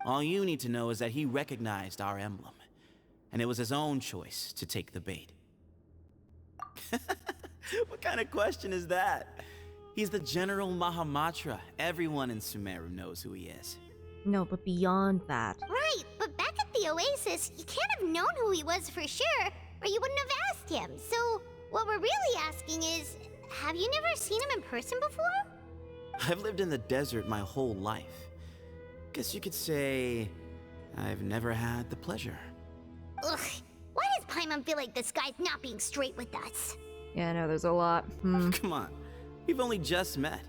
All you need to know is that he recognized our emblem, and it was his own choice to take the bait. What kind of question is that? He's the General Mahamatra. Everyone in Sumeru knows who he is. No, but beyond that. Right, but back at the Oasis, you can't have known who he was for sure, or you wouldn't have asked him. So, what we're really asking is, have you never seen him in person before? I've lived in the desert my whole life. Guess you could say I've never had the pleasure. Ugh, why does Paimon feel like this guy's not being straight with us? Yeah, no, there's a lot. Come on, we've only just met.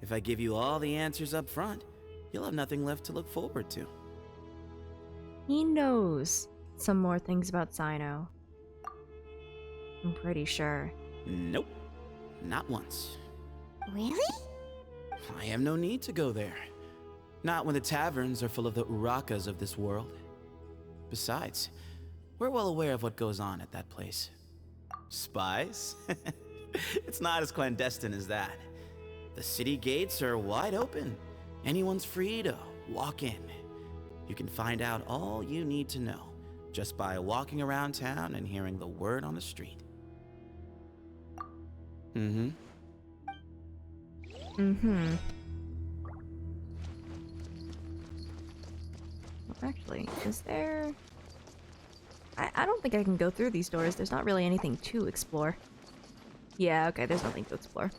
If I give you all the answers up front, you'll have nothing left to look forward to. He knows some more things about Cyno. I'm pretty sure. Nope, not once. Really? I have no need to go there. Not when the taverns are full of the Urakas of this world. Besides, we're well aware of what goes on at that place. Spies? It's not as clandestine as that. The city gates are wide open. Anyone's free to walk in. You can find out all you need to know just by walking around town and hearing the word on the street. Mm-hmm. Mm-hmm. Actually, is there... I don't think I can go through these doors. There's not really anything to explore. Yeah, okay, there's nothing to explore.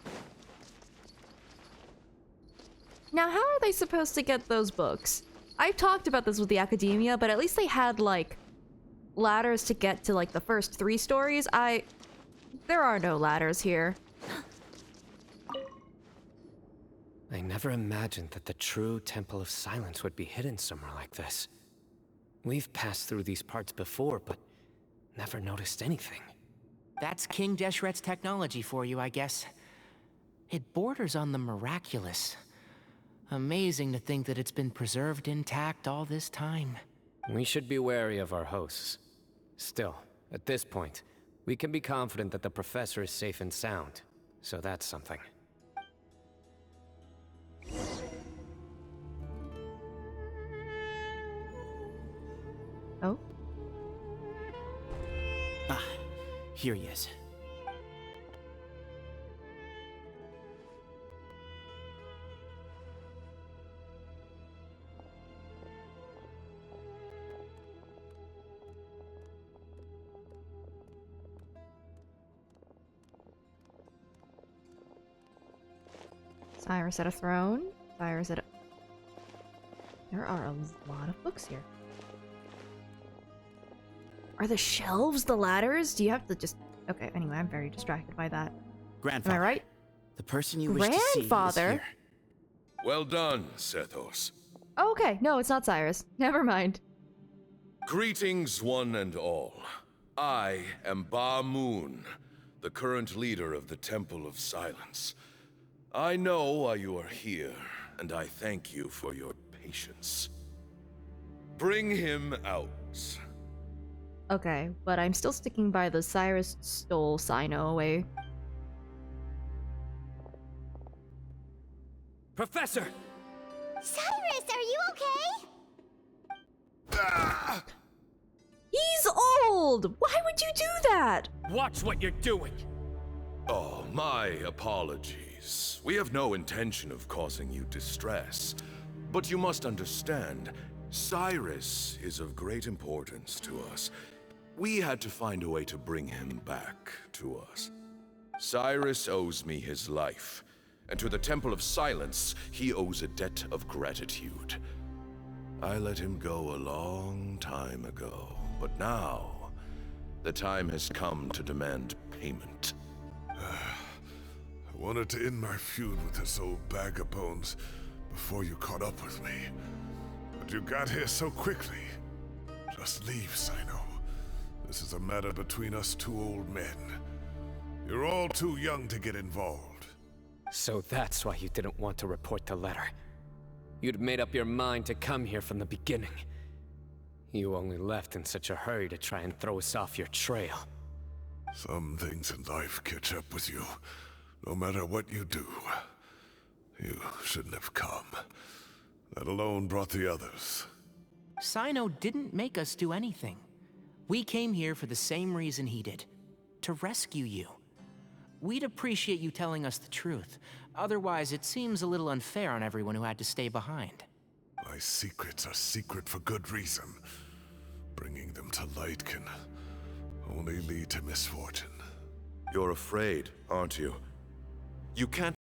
Now, how are they supposed to get those books? I've talked about this with the academia, but at least they had, like, ladders to get to, like, the first 3 stories. There are no ladders here. I never imagined that the true Temple of Silence would be hidden somewhere like this. We've passed through these parts before, but never noticed anything. That's King Deshret's technology for you, I guess. It borders on the miraculous. Amazing to think that it's been preserved intact all this time. We should be wary of our hosts. Still, at this point, we can be confident that the professor is safe and sound. So that's something. Oh? Ah, here he is. Cyrus at a throne. Cyrus at a... There are a lot of books here. Are the shelves the ladders? Do you have to just... Okay, anyway, I'm very distracted by that. Grandfather. Am I right? The person you wish to see is Grandfather? here. Well done, Sethos. Oh, okay, no, it's not Cyrus. Never mind. Greetings, one and all. I am Ba Moon, the current leader of the Temple of Silence. I know why you are here, and I thank you for your patience. Bring him out. Okay, but I'm still sticking by the Cyrus stole Cyno away. Professor! Cyrus, are you okay? He's old! Why would you do that? Watch what you're doing! Oh, my apologies. We have no intention of causing you distress. But you must understand, Cyrus is of great importance to us. We had to find a way to bring him back to us. Cyrus owes me his life, and to the Temple of Silence, he owes a debt of gratitude. I let him go a long time ago, but now, the time has come to demand payment. I wanted to end my feud with this old bag of bones before you caught up with me. But you got here so quickly. Just leave, Cyno. This is a matter between us 2 old men. You're all too young to get involved. So that's why you didn't want to report the letter. You'd made up your mind to come here from the beginning. You only left in such a hurry to try and throw us off your trail. Some things in life catch up with you, no matter what you do. You shouldn't have come. That alone brought the others. Cyno didn't make us do anything. We came here for the same reason he did. To rescue you. We'd appreciate you telling us the truth. Otherwise, it seems a little unfair on everyone who had to stay behind. My secrets are secret for good reason. Bringing them to light can only lead to misfortune. You're afraid, aren't you? You can't